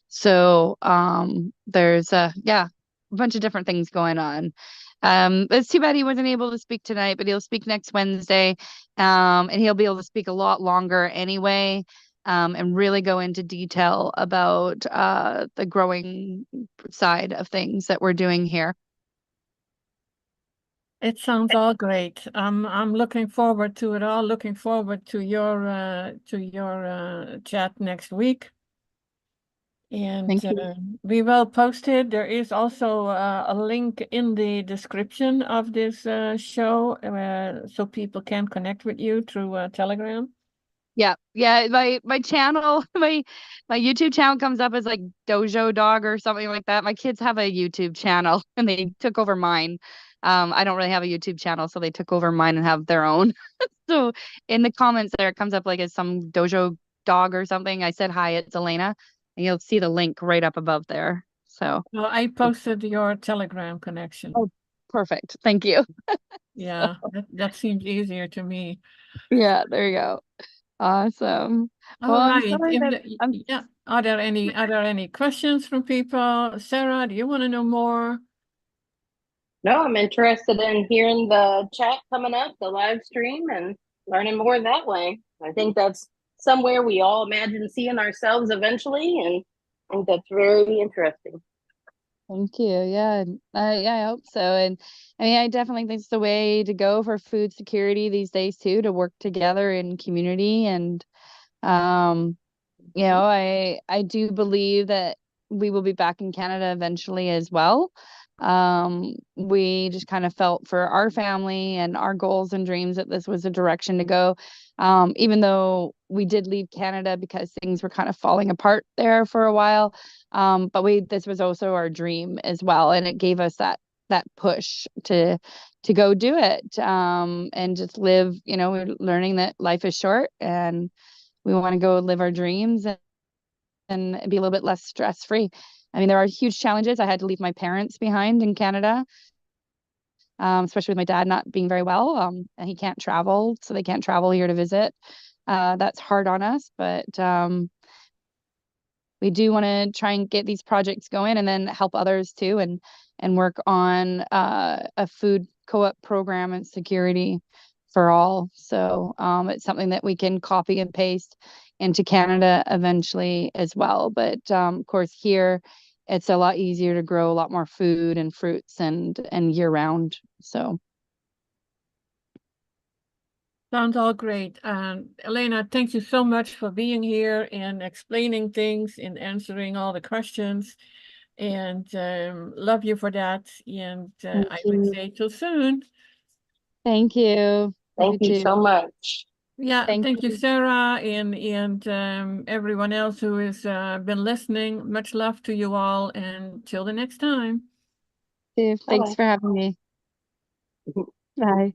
So there's a bunch of different things going on. It's too bad he wasn't able to speak tonight, but he'll speak next Wednesday. And he'll be able to speak a lot longer anyway, and really go into detail about the growing side of things that we're doing here. It sounds all great. I'm looking forward to it all. Looking forward to your chat next week. And Thank you. we will post it. There is also a link in the description of this show, so people can connect with you through Telegram. Yeah. My channel, my YouTube channel comes up as like Dojo Dog or something like that. My kids have a YouTube channel and they took over mine. I don't really have a YouTube channel, so they took over mine and have their own. So in the comments there, it comes up like as some Dojo Dog or something. I said hi, it's Elena, and you'll see the link right up above there. So Well, I posted your Telegram connection. oh, perfect. Thank you. Yeah, that seems easier to me. Yeah, there you go. Awesome. All Well, I'm right. sorry that Yeah. Are there any questions from people? Sarah, do you want to know more? No, I'm interested in hearing the chat coming up, the live stream, and learning more that way. I think that's somewhere we all imagine seeing ourselves eventually, and I think that's very interesting. Thank you. Yeah. I hope so. And I mean, I definitely think it's the way to go for food security these days too, to work together in community. And I do believe that we will be back in Canada eventually as well. We just kind of felt for our family and our goals and dreams that this was the direction to go. Even though we did leave Canada because things were kind of falling apart there for a while. But this was also our dream as well. And it gave us that push to go do it. And just live, we're learning that life is short and we want to go live our dreams and be a little bit less stress-free. I mean, there are huge challenges. I had to leave my parents behind in Canada, especially with my dad not being very well, and he can't travel, so they can't travel here to visit. That's hard on us, but we do want to try and get these projects going and then help others too, and work on a food co-op program and security for all. So it's something that we can copy and paste into Canada eventually as well. But of course, here it's a lot easier to grow a lot more food and fruits and year round. So Sounds all great. Elena, thank you so much for being here and explaining things and answering all the questions. and love you for that. And Thank I would you. say till soon. Thank you. Thank you too. so much. Yeah, Thank thank you, you. Sarah, and everyone else who has been listening. Much love to you all, and till the next time. Thanks Bye-bye. for having me. Bye.